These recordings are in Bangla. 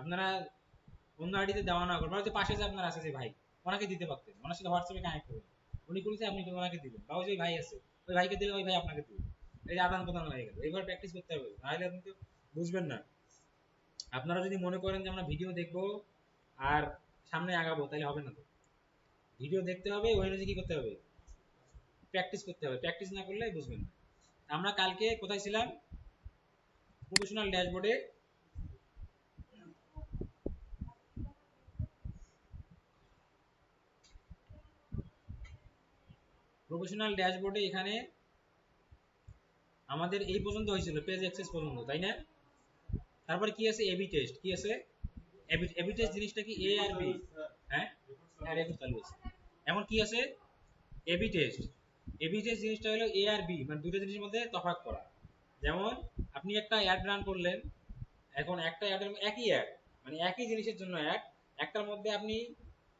আপনারা অন্য আইডিতে দেওয়া না করবেন, হয়তো পাশে যে আপনার আছে যে ভাই, ওনাকে দিতে পারতেন, ওনার সাথে হোয়াটসঅ্যাপে কানেক্ট করবেন, উনি করেছে আপনি ওনাকে দিবেন, বা ওই যে ভাই আছে ওই ভাইকে দিলে ওই ভাই আপনাকে দিবেন, এই যে আদান প্রদান হয়ে গেল। এইবার প্র্যাকটিস করতে হবে, নাহলে আপনি তো বুঝবেন না। আপনারা যদি মনে করেন যে আমরা ভিডিও দেখবো আর সামনে আগাবো, তাহলে হবে না। তো ভিডিও দেখতে হবে, ওই অনুযায়ী কি করতে হবে, প্র্যাকটিস করতে হবে, প্র্যাকটিস না করলে বুঝবেন না। আমরা কালকে কোথায় ছিলাম, প্রফেশনাল ড্যাশবোর্ডে। প্রফেশনাল ড্যাশবোর্ডে এখানে আমাদের এই পর্যন্ত হয়েছিল, পেজ অ্যাক্সেস পর্যন্ত, তাই না? তারপরে কি আছে, এবি টেস্ট। কি আছে, এবি টেস্ট জিনিসটা কি, এ আর বি। হ্যাঁ, আর একটু চালু আছে। এখন কি আছে, এবি টেস্ট। এবি টেস্ট জিনিসটা হলো এ আর বি, মানে দুটো জিনিসের মধ্যে তফাৎ করা। যেমন আপনি একটা অ্যাড রান করলেন, এখন একটা অ্যাডের একই অ্যাড, মানে একই জিনিসের জন্য অ্যাড, একটার মধ্যে আপনি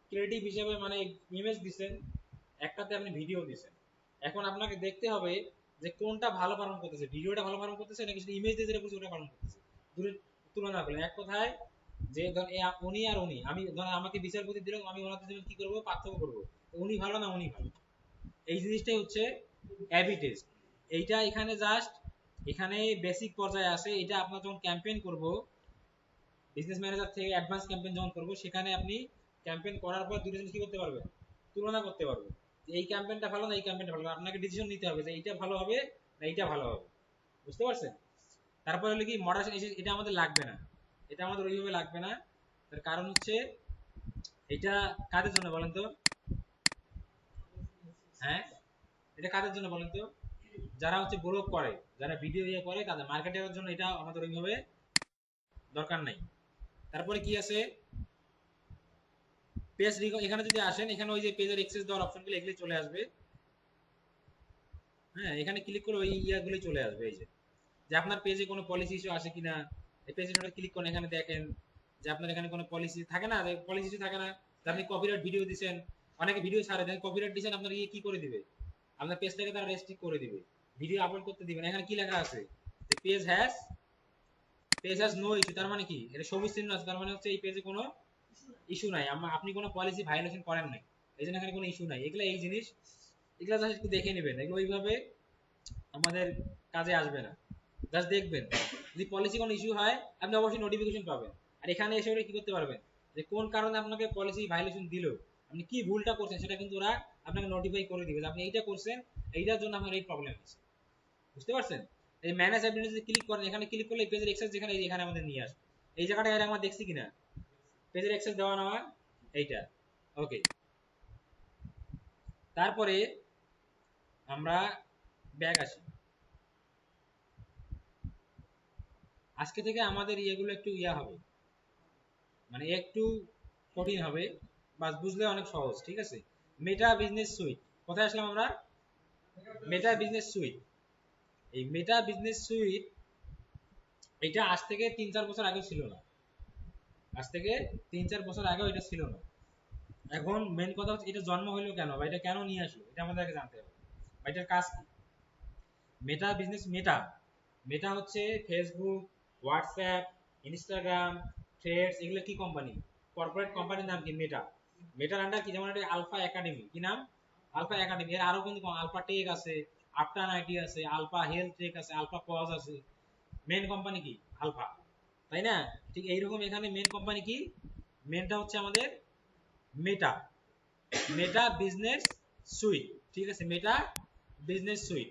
ক্রিয়েটিভ হিসেবে মানে ইমেজ দিচ্ছেন, একটাতে আপনি ভিডিও দিচ্ছেন। এখন আপনাকে দেখতে হবে যে কোনটা ভালো পারফর্ম করতেছে, ভিডিওটা ভালো পারফর্ম করতেছে নাকি শুধু ইমেজ দিয়ে যেটা করছে ওটা পারফর্ম করতেছে। দূরে তুলনা করলেন, এক কথায় যে ধরেন উনি আর উনি, আমি ধরেন আমাকে বিচারপতি দিলাম, আমি ওনাদের জন্য কি করবো, পার্থক্য করবো, উনি ভালো না উনি ভালো। এই জিনিসটাই হচ্ছে অ্যাবি টেস্ট। এইটা এখানে জাস্ট এখানে বেসিক পর্যায়ে আছে। এটা আপনার যখন ক্যাম্পেইন করব, বিজনেস ম্যানেজার থেকে অ্যাডভান্স ক্যাম্পেইন যখন করব, সেখানে আপনি ক্যাম্পেইন করার পর দুটো জিনিস কি করতে পারবেন, তুলনা করতে পারবেন। এই ক্যাম্পেইনটা ভালো না এই ক্যাম্পেইনটা ভালো, আপনাকে ডিসিশন নিতে হবে যে এইটা ভালো হবে না এইটা ভালো হবে। বুঝতে পারছেন? তারপর হলো কি মডারেশন, এটা আমাদের লাগবে না, এটা আমাদের ওইভাবে লাগবে না। তার কারণ হচ্ছে এটা কাদের জন্য বলেন তো? হ্যাঁ, এটা কাদের জন্য বলেন তো? যারা হচ্ছে ব্লগ করে, যারা ভিডিও ইয়ে করে, তাদের মার্কেটের জন্য এটা আমাদের ওইভাবে দরকার নাই। তারপরে কি আছে, পেজ এখানে যদি আসেন, এখানে ওই যে পেজের এক্সেস দেওয়ার অপশনগুলো এগুলি চলে আসবে। হ্যাঁ, এখানে ক্লিক করে ওই ইয়াগুলো চলে আসবে, এই যে যে আপনার পেজে কোনো পলিসি ইস্যু আসে কিনা, এই পেজে ক্লিক করেন, এখানে দেখেন যে আপনার এখানে কোনো পলিসি থাকে না, পলিসি ইস্যু থাকে না। আপনি কপিরাইট ভিডিও দিচ্ছেন, অনেকে ভিডিও ছাড়ে দেন, কপিরাইট দিচ্ছেন, আপনার ইয়ে কি করে দিবে, আপনার পেজটাকে তারা রেস্ট্রিক্ট করে দিবে, ভিডিও আপলোড করতে দিবেন। এখানে কি লেখা আছে, পেজ হ্যাজ নো ইস্যু, তার মানে কি, এটা সবুজ চিহ্ন আছে, তার মানে হচ্ছে এই পেজে কোনো ইস্যু নাই, আপনি কোনো পলিসি ভায়োলেশন করেন নাই, এই জন্য এখানে কোনো ইস্যু নাই। এগুলো এই জিনিস, এগুলো জাস্ট একটু দেখে নেবেন, এগুলো ওইভাবে আমাদের কাজে আসবে না, জাস্ট দেখবেন। যদি পলিসি কোনো ইস্যু হয়, আপনি অবশ্যই নোটিফিকেশন পাবেন, আর এখানে এসে ওরা কি করতে পারবেন, যে কোন কারণে আপনাকে পলিসি ভায়োলেশন দিল, আপনি কি ভুলটা করছেন, সেটা কিন্তু ওরা আপনাকে নোটিফাই করে দিবে, আপনি এইটা করছেন, এইটার জন্য আপনার এই প্রবলেম হচ্ছে। বুঝতে পারছেন? এই ম্যানেজ অ্যাডমিনে যদি ক্লিক করেন, এখানে ক্লিক করলে পেজের এক্সেস যেখানে, এখানে আমাদের নিয়ে আসবে। এই জায়গাটা এর আমরা দেখছি কিনা, পেজের অ্যাক্সেস দেওয়া নেওয়া, এইটা। ওকে, তারপরে আমরা ব্যাক আসি। আজকে থেকে আমাদের ইয়েগুলো একটু ইয়া হবে, মানে একটু কঠিন হবে, বাস বুঝলে অনেক সহজ। ঠিক আছে, মেটা বিজনেস সুইট, কোথায় আসলাম আমরা, মেটা বিজনেস সুইট। এই মেটা বিজনেস সুইট এটা আজ থেকে 3-4 বছর আগে ছিল না, আজ থেকে 3-4 বছর আগেও এটা ছিল না। এখন মেন কথা হচ্ছে এটা জন্ম হইলো কেন, বা এটা কেন নিয়ে আসলো, এটা আমাদের আগে জানতে হবে, বা এটার কাজ কি। মেটা বিজনেস, মেটা মেটা হচ্ছে ফেসবুক, হোয়াটসঅ্যাপ, ইনস্টাগ্রাম, থ্রেডস, এগুলো কি কোম্পানি, কর্পোরেট কোম্পানির নাম কি, মেটা। মেটার আন্ডার কি, যেমন একটা আলফা একাডেমি, কি নাম, আলফা একাডেমি। এর আরো কিন্তু আলফা টেক আছে, আফটান আইটি আছে, আলফা হেলথ টেক আছে, আলফা কজ আছে। মেন কোম্পানি কি, আলফা, তাই না? ঠিক এইরকম এখানে মেন কোম্পানি কি, মেনটা হচ্ছে আমাদের মেটা, মেটা বিজনেস সুইট। ঠিক আছে, মেটা বিজনেস সুইট।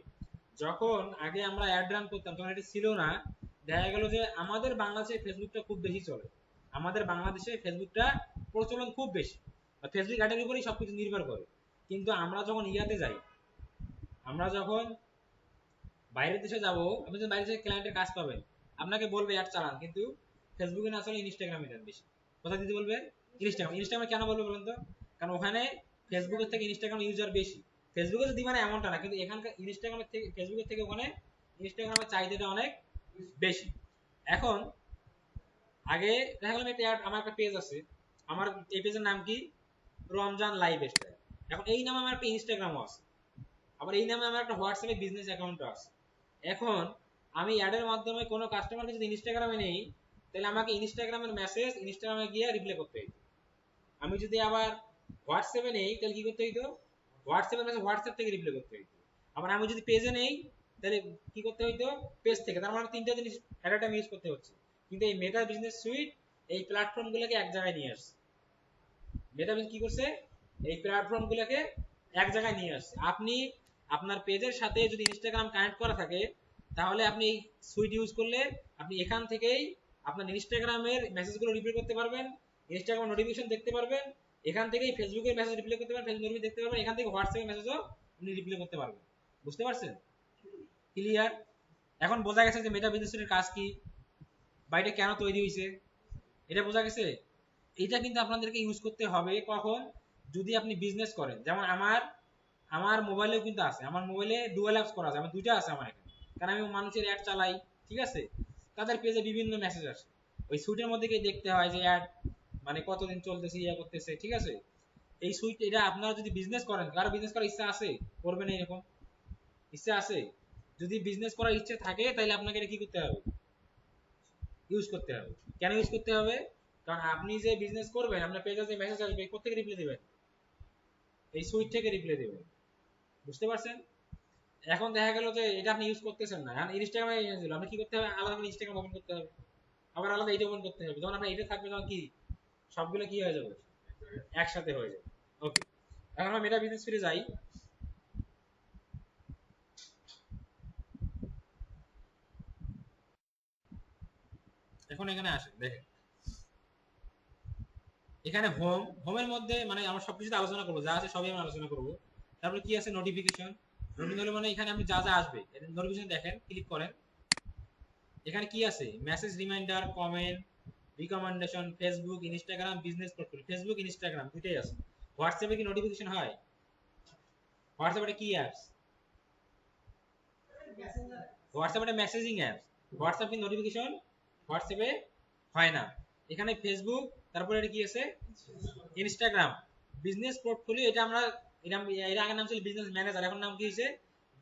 যখন আগে আমরা অ্যাড রান করতাম তখন এটা ছিল না, দেখা গেল যে আমাদের বাংলাদেশে ফেসবুকটা খুব বেশি চলে, আমাদের বাংলাদেশে ফেসবুকটা প্রচলন খুব বেশি, ফেসবুক অ্যাডের উপরেই সবকিছু নির্ভর করে। কিন্তু আমরা যখন ইয়াতে যাই, আমরা যখন বাইরের দেশে যাব, আপনি যখন বাইরের দেশে ক্লায়েন্টের কাজ পাবেন, আপনাকে বলবে অ্যাড চালান, কিন্তু ফেসবুকে না চলে ইনস্টাগ্রামে দেন বেশি। কোথায় দিতে বলবে, ইনস্টাগ্রাম। ইনস্টাগ্রামে কেন বলবে বলেন তো, কারণ ওখানে ফেসবুকের থেকে ইনস্টাগ্রাম ইউজার বেশি। ফেসবুকে যদি মানে এমনটা না, কিন্তু এখানকার ইনস্টাগ্রামের থেকে, ফেসবুকের থেকে ওখানে ইনস্টাগ্রামের চাহিদাটা অনেক বেশি। এখন আগে দেখা গেল আমার একটা পেজ আছে, আমার এই পেজের নাম কি, রমজান লাইভ স্টাইল। এখন এই নামে আমার একটা ইনস্টাগ্রামও আছে, আবার এই নামে আমার একটা হোয়াটসঅ্যাপে বিজনেস অ্যাকাউন্টও আছে। এখন আমি অ্যাডের মাধ্যমে কোনো কাস্টমারকে যদি ইনস্টাগ্রামে নেই, তো তাহলে আমাকে ইনস্টাগ্রামের মেসেজ ইনস্টাগ্রামে গিয়ে রিপ্লাই করতে হইতো। আমি যদি আবার হোয়াটসঅ্যাপে নেই তাহলে কি করতে হইতো, হোয়াটসঅ্যাপের মেসেজ হোয়াটসঅ্যাপ থেকে রিপ্লাই করতে হইতো। আবার আমি যদি পেজে নেই তাহলে কি করতে হইতো, পেজ থেকে। তার মানে তিনটা জিনিস এট আ টাইম ইউজ করতে হচ্ছে। কিন্তু এই মেটা বিজনেস সুইট এই প্ল্যাটফর্মগুলোকে এক জায়গায় নিয়ে আসছে। মেটা কি করছে, এই প্ল্যাটফর্মগুলোকে এক জায়গায় নিয়ে আসছে। আপনি আপনার পেজের সাথে যদি ইনস্টাগ্রাম কানেক্ট করা থাকে তাহলে আপনি এই সুইট ইউজ করলে আপনি এখান থেকেই আপনার ইনস্টাগ্রামের মেসেজগুলো রিপ্লাই করতে পারবেন, ইনস্টাগ্রাম নোটিফিকেশন দেখতে পারবেন, এখান থেকেই ফেসবুকের মেসেজ রিপ্লাই করতে পারবেন, ফেসবুক নোটিফিকেশন দেখতে পারবেন, এখান থেকে হোয়াটসঅ্যাপের মেসেজও আপনি রিপ্লাই করতে পারবেন। বুঝতে পারছেন? ক্লিয়ার? এখন বোঝা গেছে যে মেটা বিজনেস সুইটের কাজ কি, বা এটা কেন তৈরি হয়েছে, এটা বোঝা গেছে। এটা কিন্তু আপনাদেরকে ইউজ করতে হবে কখন, যদি আপনি বিজনেস করেন। যেমন আমার মোবাইলেও কিন্তু আছে, আমার মোবাইলে ডুয়াল অ্যাপস করা আছে, আমার দুইটা আছে আমার এখানে, কারণ আমি মানুষের অ্যাড চালাই, ঠিক আছে। তাদের পেজে বিভিন্ন মেসেজ আসে, ওই সুইটের মধ্যে গিয়ে দেখতে হয় যে অ্যাড মানে কতদিন চলতেছে, ইয়া করতেছে, ঠিক আছে। এই সুইট এটা আপনারা যদি বিজনেস করেন, কারো বিজনেস করার ইচ্ছা আছে, করবেন এরকম ইচ্ছা আছে, যদি বিজনেস করার ইচ্ছে থাকে তাহলে আপনাকে এটা কি করতে হবে, ইউজ করতে হবে। কেন ইউজ করতে হবে, কারণ আপনি যে বিজনেস করবেন আপনার পেজে যে মেসেজ আসবে কোথা থেকে রিপ্লাই দিবেন, এই সুইট থেকে রিপ্লাই দিবেন। বুঝতে পারছেন? এখন দেখা গেল যে এটা আপনি ইউজ করতেছেন না, এখন ইনস্টাগ্রামে দিল, আপনি কি করতে হবে, আলাদা করে ইনস্টাগ্রাম ওপেন করতে হবে, আবার আলাদা এটা ওপেন করতে হবে। যখন আপনার এটা থাকবে তখন কি সবগুলো কি হয়ে যাবে, একসাথে হয়ে যাবে। ওকে, এখন আমরা মেটা বিজনেস ফিরে যাই। এখন এখানে আসেন, দেখেন এখানে হোমের মধ্যে মানে আমরা সবকিছু আলোচনা করবো, যা আছে সবই আমরা আলোচনা করবো। তারপরে কি আছে, নোটিফিকেশন। নোটিফিকেশন মানে এখানে আপনি যা যা আসবে নোটিফিকেশন দেখেন, ক্লিক করেন, এখানে কি আছে, message, reminder, comment, recommendation, Facebook, Instagram, business portfolio. Facebook Instagram দুইটাই আছে। হোয়াটসঅ্যাপে কি নোটিফিকেশন হয়, হোয়াটসঅ্যাপে কি অ্যাপস, হোয়াটসঅ্যাপে মেসেজিং অ্যাপস, হোয়াটসঅ্যাপে নোটিফিকেশন হোয়াটসঅ্যাপে হয় না। এখানে ফেসবুক, তারপরে এটা কি আছে, ইনস্টাগ্রাম, বিজনেস পোর্টফোলিও। এটা আমরা এর আগের নাম ছিল বিজনেস ম্যানেজার, এখন নাম কি হয়েছে,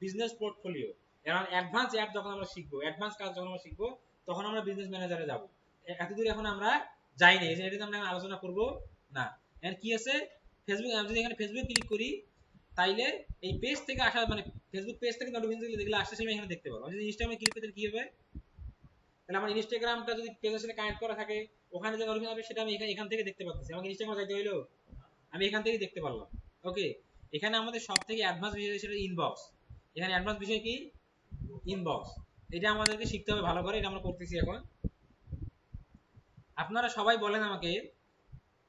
বিজনেস পোর্টফোলিও। এখন অ্যাডভান্স অ্যাপ যখন আমরা শিখবো, অ্যাডভান্স কাজ যখন আমরা শিখবো তখন আমরা বিজনেস ম্যানেজারে যাব। এতদূর এখন আমরা যাইনি, এই যে এটা আমরা আলোচনা করব না। এখন কি আছে, ফেসবুক, আমি যদি এখানে ফেসবুক ক্লিক করি তাইলে এই পেজ থেকে আসা মানে ফেসবুক পেজ থেকে নোটিফিকেশন যেগুলো আসছে সেগুলো এখানে দেখতে পাবো। যদি ইনস্টাগ্রামে ক্লিক করতে কি হবে, তাহলে আমার ইনস্টাগ্রামটা যদি পেজের সাথে কানেক্ট করা থাকে ওখানে যে নোটিফিকেশন হবে সেটা আমি এখান থেকে দেখতে পাচ্ছি। আমাকে ইনস্টাগ্রামে যাইতে হইলো, আমি এখান থেকে দেখতে পারলাম। ওকে, এখানে আমাদের সব থেকে অ্যাডভান্স বিষয় সেটা ইনবক্স। এখানে অ্যাডভান্স বিষয় কি, ইনবক্স। এটা আমাদেরকে শিখতে হবে ভালো করে, এটা আমরা করতেছি এখন। আপনারা সবাই বলেন আমাকে,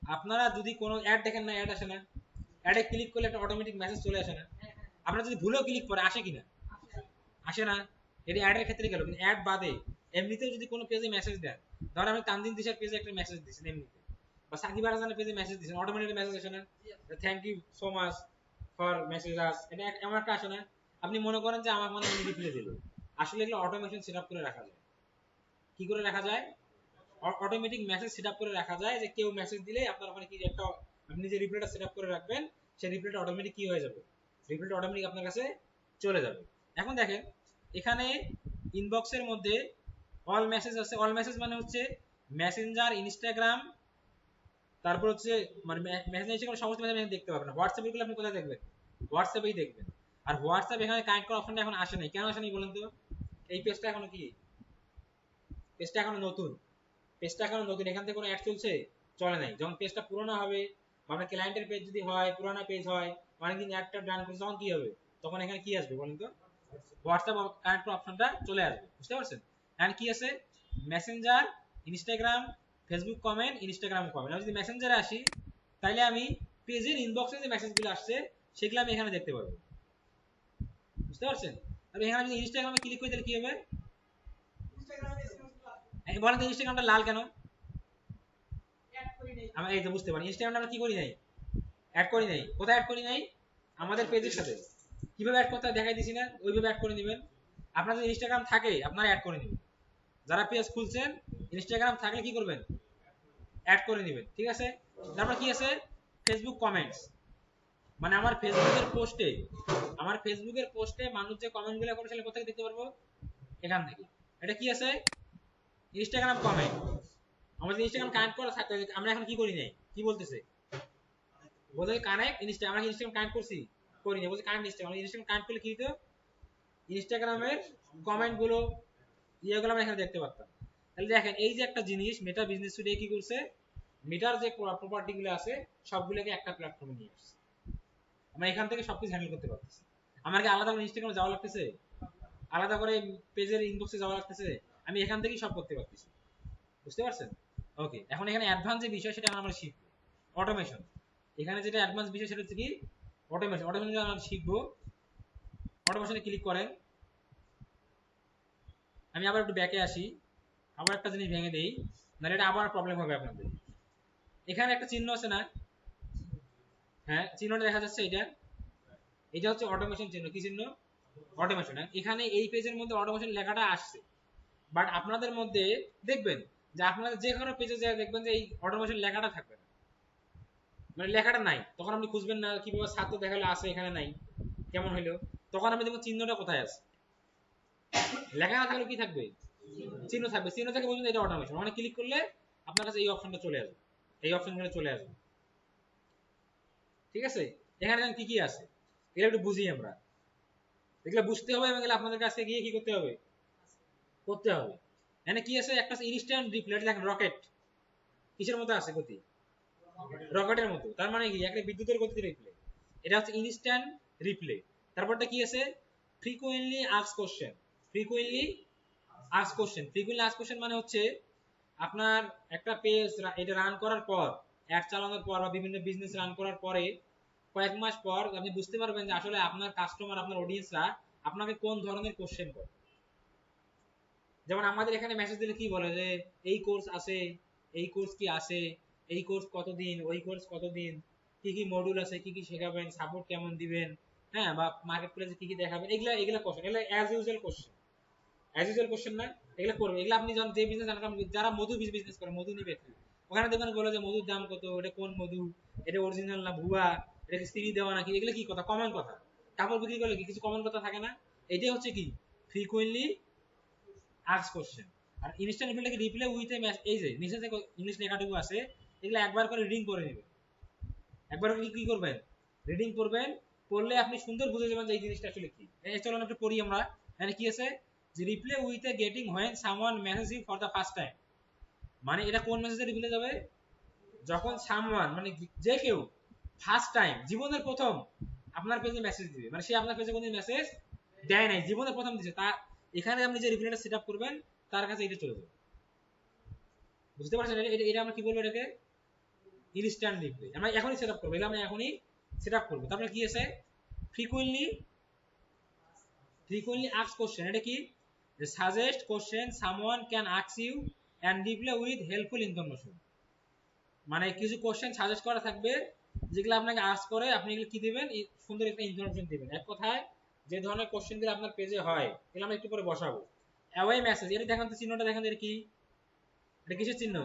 আপনারা যদি কোনো অ্যাড দেখেন না, অ্যাড আসে না, অ্যাডে ক্লিক করলে একটা অটোমেটিক মেসেজ চলে আসে না, আপনারা যদি ভুলেও ক্লিক করে আসে কিনা, আসে না। এটা অ্যাডের ক্ষেত্রে গেল, কিন্তু অ্যাড বাদে এমনিতেও যদি কোনো পেজে মেসেজ দেন, ধর আমি তানজিন দিশার পেজে একটা মেসেজ দিয়েছেন এমনিতে, বা সাকিব আরহানের পেজে মেসেজ দিয়েছেন, অটোমেটিক মেসেজ আসে না, thank you so much for message us, এটা এমন একটা আসে না। আপনি মনে করেন যে আমার মনে হয় রিপ্লাই দিল, আসলে এগুলো অটোমেশন সেট আপ করে রাখা যায়। কি করে রাখা যায়, অটোমেটিক মেসেজ সেট আপ করে রাখা যায়, যে কেউ মেসেজ দিলে আপনার ওখানে কি একটা আপনি যে রিপ্লাইটা সেট আপ করে রাখবেন সেই রিপ্লাইটা অটোমেটিক কি হয়ে যাবে, রিপ্লাইটা অটোমেটিক আপনার কাছে চলে যাবে। এখন দেখেন এখানে ইনবক্সের মধ্যে অল মেসেজ আছে। অল মেসেজ মানে হচ্ছে মেসেঞ্জার, ইনস্টাগ্রাম, তারপর হচ্ছে মানে মেসেঞ্জার সমস্ত মেসেজ দেখতে পাবেন। হোয়াটসঅ্যাপ এগুলো আপনি কোথায় দেখবেন, হোয়াটসঅ্যাপেই দেখবেন। আর হোয়াটসঅ্যাপ এখানে কানেক্ট করার অপশনটা এখন আসে নাই, কেন আসে নাই বলেন তো, এই পেজটা এখনো কি, পেজটা এখনো নতুন, পেজটা এখনো নতুন, এখান থেকে কোনো অ্যাড চলছে, চলে নাই। যখন পেজটা পুরোনো হবে বা আপনার ক্লায়েন্টের পেজ যদি হয়, পুরোনো পেজ হয়, অনেকদিন অ্যাডটা ডান করছে, তখন কি হবে, তখন এখানে কি আসবে বলেন তো, হোয়াটসঅ্যাপ কানেক্ট করার অপশনটা চলে আসবে। বুঝতে পারছেন? এখানে কি আছে, Messenger, Instagram, Facebook comment, Instagram comment. আমি যদি মেসেঞ্জারে আসি তাহলে আমি পেজের ইনবক্সে যে মেসেজগুলো আসছে সেগুলো আমি এখানে দেখতে পারবো। বুঝতে পারছেন? তবে এখানে যদি ইনস্টাগ্রামে ক্লিক করি তাহলে কি হবে, বলেন তো ইনস্টাগ্রামটা লাল কেন, আমি এই তো বুঝতে পারি, ইনস্টাগ্রামটা আমরা কি করি নাই, অ্যাড করি নাই। কোথায় অ্যাড করি নাই, আমাদের পেজের সাথে। কিভাবে অ্যাড করতে হয় দেখাই দিছি না, ওইভাবে অ্যাড করে নেবেন। আপনার যদি ইনস্টাগ্রাম থাকে আপনারা অ্যাড করে নেবেন, যারা পেজ খুলছেন ইনস্টাগ্রাম থাকলে কি করবেন, অ্যাড করে নেবেন, ঠিক আছে। তারপর কি আছে, ফেসবুক কমেন্টস, মানে আমার ফেসবুকের পোস্টে মানুষ যে কমেন্টগুলো করেছিল কোথা থেকে দেখতে পারবো, এখান থেকে। এটা কি আছে, ইনস্টাগ্রাম কমেন্ট। আমাদের ইনস্টাগ্রাম কানেক্ট করা থাকতে আমরা এখন কি করি নাই, কি বলতেছে বলতে কানেক্ট ইনস্টাগ্রাম, আমরা ইনস্টাগ্রাম কানেক্ট করছি করি না, বলছে কানেক্ট ইনস্টাগ্রাম, ইনস্টাগ্রাম কানেক্ট করলে কি দিত, ইনস্টাগ্রামের কমেন্ট গুলো ইয়েগুলো আমরা এখানে দেখতে পারতাম। তাহলে দেখেন এই যে একটা জিনিস মেটা বিজনেস স্টুডিও কি করছে, মেটার যে প্রপার্টি গুলো আছে সবগুলোকে একটা প্ল্যাটফর্মে নিয়ে আসছে, আমরা এখান থেকে সবকিছু হ্যান্ডেল করতে পারতেছি। আমার কি আলাদা করে ইনস্টাগ্রামে যাওয়া লাগতেছে, আলাদা করে পেজের ইনবক্সে যাওয়া লাগতেছে, আমি এখান থেকেই সব করতে পারতেছি, বুঝতে পারছেন? ওকে, এখন এখানে অ্যাডভান্স যে বিষয় সেটা আমরা শিখবো অটোমেশন। এখানে যেটা অ্যাডভান্স বিষয় সেটা হচ্ছে কি অটোমেশন। অটোমেশন আমরা শিখবো। অটোমেশনে ক্লিক করেন। আমি আবার একটু ব্যাকে আসি, আবার একটা জিনিস ভেঙে দেই, নাহলে এটা আবার প্রবলেম হবে আপনাদের। এখানে একটা চিহ্ন আছে না, হ্যাঁ চিহ্নটা দেখা যাচ্ছে, এটা এটা হচ্ছে অটোমেশন চিহ্ন। কি চিহ্ন? অটোমেশন। এখানে এই পেজের মধ্যে অটোমেশন লেখাটা আসছে, বাট আপনাদের মধ্যে দেখবেন যে আপনাদের যে কোনো পেজে যায় দেখবেন যে এই অটোমেশন লেখাটা থাকবে না, মানে লেখাটা নাই। তখন আপনি খুঁজবেন না কিভাবে ছাত্র দেখালে আছে, এখানে নাই, কেমন হইলো? তখন আপনি দেখবেন চিহ্নটা কোথায় আছে, লেখা না থাকলে কি থাকবে, চিহ্ন থাকবে। চিহ্ন থেকে বুঝবেন এটা অটোমেশন। মানে ক্লিক করলে আপনার কাছে এই অপশনটা চলে আসবে, এই অপশনগুলো চলে আসবে, ঠিক আছে? এখানে কি কি আছে এগুলো একটু বুঝি আমরা, এগুলো বুঝতে হবে এবং আপনাদের কাছে গিয়ে কি করতে হবে, করতে হবে। এখানে কি আছে, একটা ইনস্ট্যান্ট রিপ্লাই, দেখেন রকেট কিসের মতো আছে গতি, রকেটের মতো। তার মানে কি একটা বিদ্যুতের গতিতে রিপ্লে, এটা হচ্ছে ইনস্ট্যান্ট রিপ্লে। তারপরটা কি আছে, frequently ask question. Frequently ask question, frequently ask question মানে হচ্ছে আপনার একটা পেজ এটা রান করার পর, অ্যাড চালানোর পর বা বিভিন্ন বিজনেস রান করার পরে কয়েক মাস পর আপনি বুঝতে পারবেন যে আসলে আপনার কাস্টমার, আপনার অডিয়েন্সরা আপনাকে কোন ধরনের কোশ্চেন করে। যেমন আমাদের এখানে মেসেজ দিলে কি বলে যে এই কোর্স আছে, এই কোর্স কি আছে, এই কোর্স কতদিন, ওই কোর্স কতদিন, কি কি মডিউল আছে, কি কি শেখাবেন, সাপোর্ট কেমন দিবেন, হ্যাঁ, বা মার্কেট প্লেসে কি কি দেখাবেন, এগুলা এগুলা কোশ্চেন, এগুলা as usual question, as usual question না, এগুলা করবেন। এগুলা আপনি যখন যে বিজনেস, যারা মধু বিজনেস করে, মধু নিবে, ওখানে দেখবেন বলে যে মধুর দাম কত, এটা কোন মধু, এটা অরিজিনাল না ভুয়া, এটা সিরি দেওয়া নাকি, এগুলো কি কথা, কমন কথা। কাপড় বিক্রি করলে কি কিছু কমন কথা থাকে না? এটাই হচ্ছে কি ফ্রিকুয়েন্টলি আস্ক কোশ্চেন। আর ইনস্ট্যান্ট রিপ্লাইকে রিপ্লাই উইথ এ মেসেজ, এই যে নিচে যে ইংলিশ লেখাটুকু আছে এগুলো একবার করে রিডিং করে নেবেন, একবার করে কি করবেন, রিডিং করবেন। পড়লে আপনি সুন্দর বুঝে যাবেন যে এই জিনিসটা আসলে কি। এই চলুন একটু পড়ি আমরা। এখানে কি আছে, যে reply with a greeting when someone message you for the first time. মানে এটা কোন মেসেজে রিপ্লাই যাবে, যখন সামওয়ান মানে যে কেউ ফার্স্ট টাইম, জীবনের প্রথম আপনার পেজে মেসেজ দিবে, মানে সে আপনার পেজে কোনো মেসেজ দেয় নাই, জীবনের প্রথম দিচ্ছে, তার এখানে আপনি যে রিপ্লাইটা সেট আপ করবেন তার কাছে এটা চলে যাবে। বুঝতে পারছেন? এটা আমরা কি বলবো, এটাকে ইনস্ট্যান্ট রিপ্লাই। আমরা এখনই সেট আপ করবো, এটা আমরা এখনই সেট আপ করবো। তারপরে কি আছে, ফ্রিকুয়েন্টলি ফ্রিকুয়েন্টলি আস্ক কোশ্চেন। এটা কি, suggest question someone can ask you and reply with helpful information. মানে কিছু কোশ্চেন সাজেস্ট করা থাকবে যেগুলো আপনাকে আস্ক করে, আপনি এগুলো কি দিবেন, সুন্দর একটা ইনফরমেশন দিবেন। এক কথায় যে ধরনের কোশ্চেন গুলো আপনার পেজে হয় এগুলো আমরা একটু পরে বসাবো। অ্যাওয়ে মেসেজ, এটা দেখেন তো চিহ্নটা দেখেন, এটা কি, এটা কিসের চিহ্ন,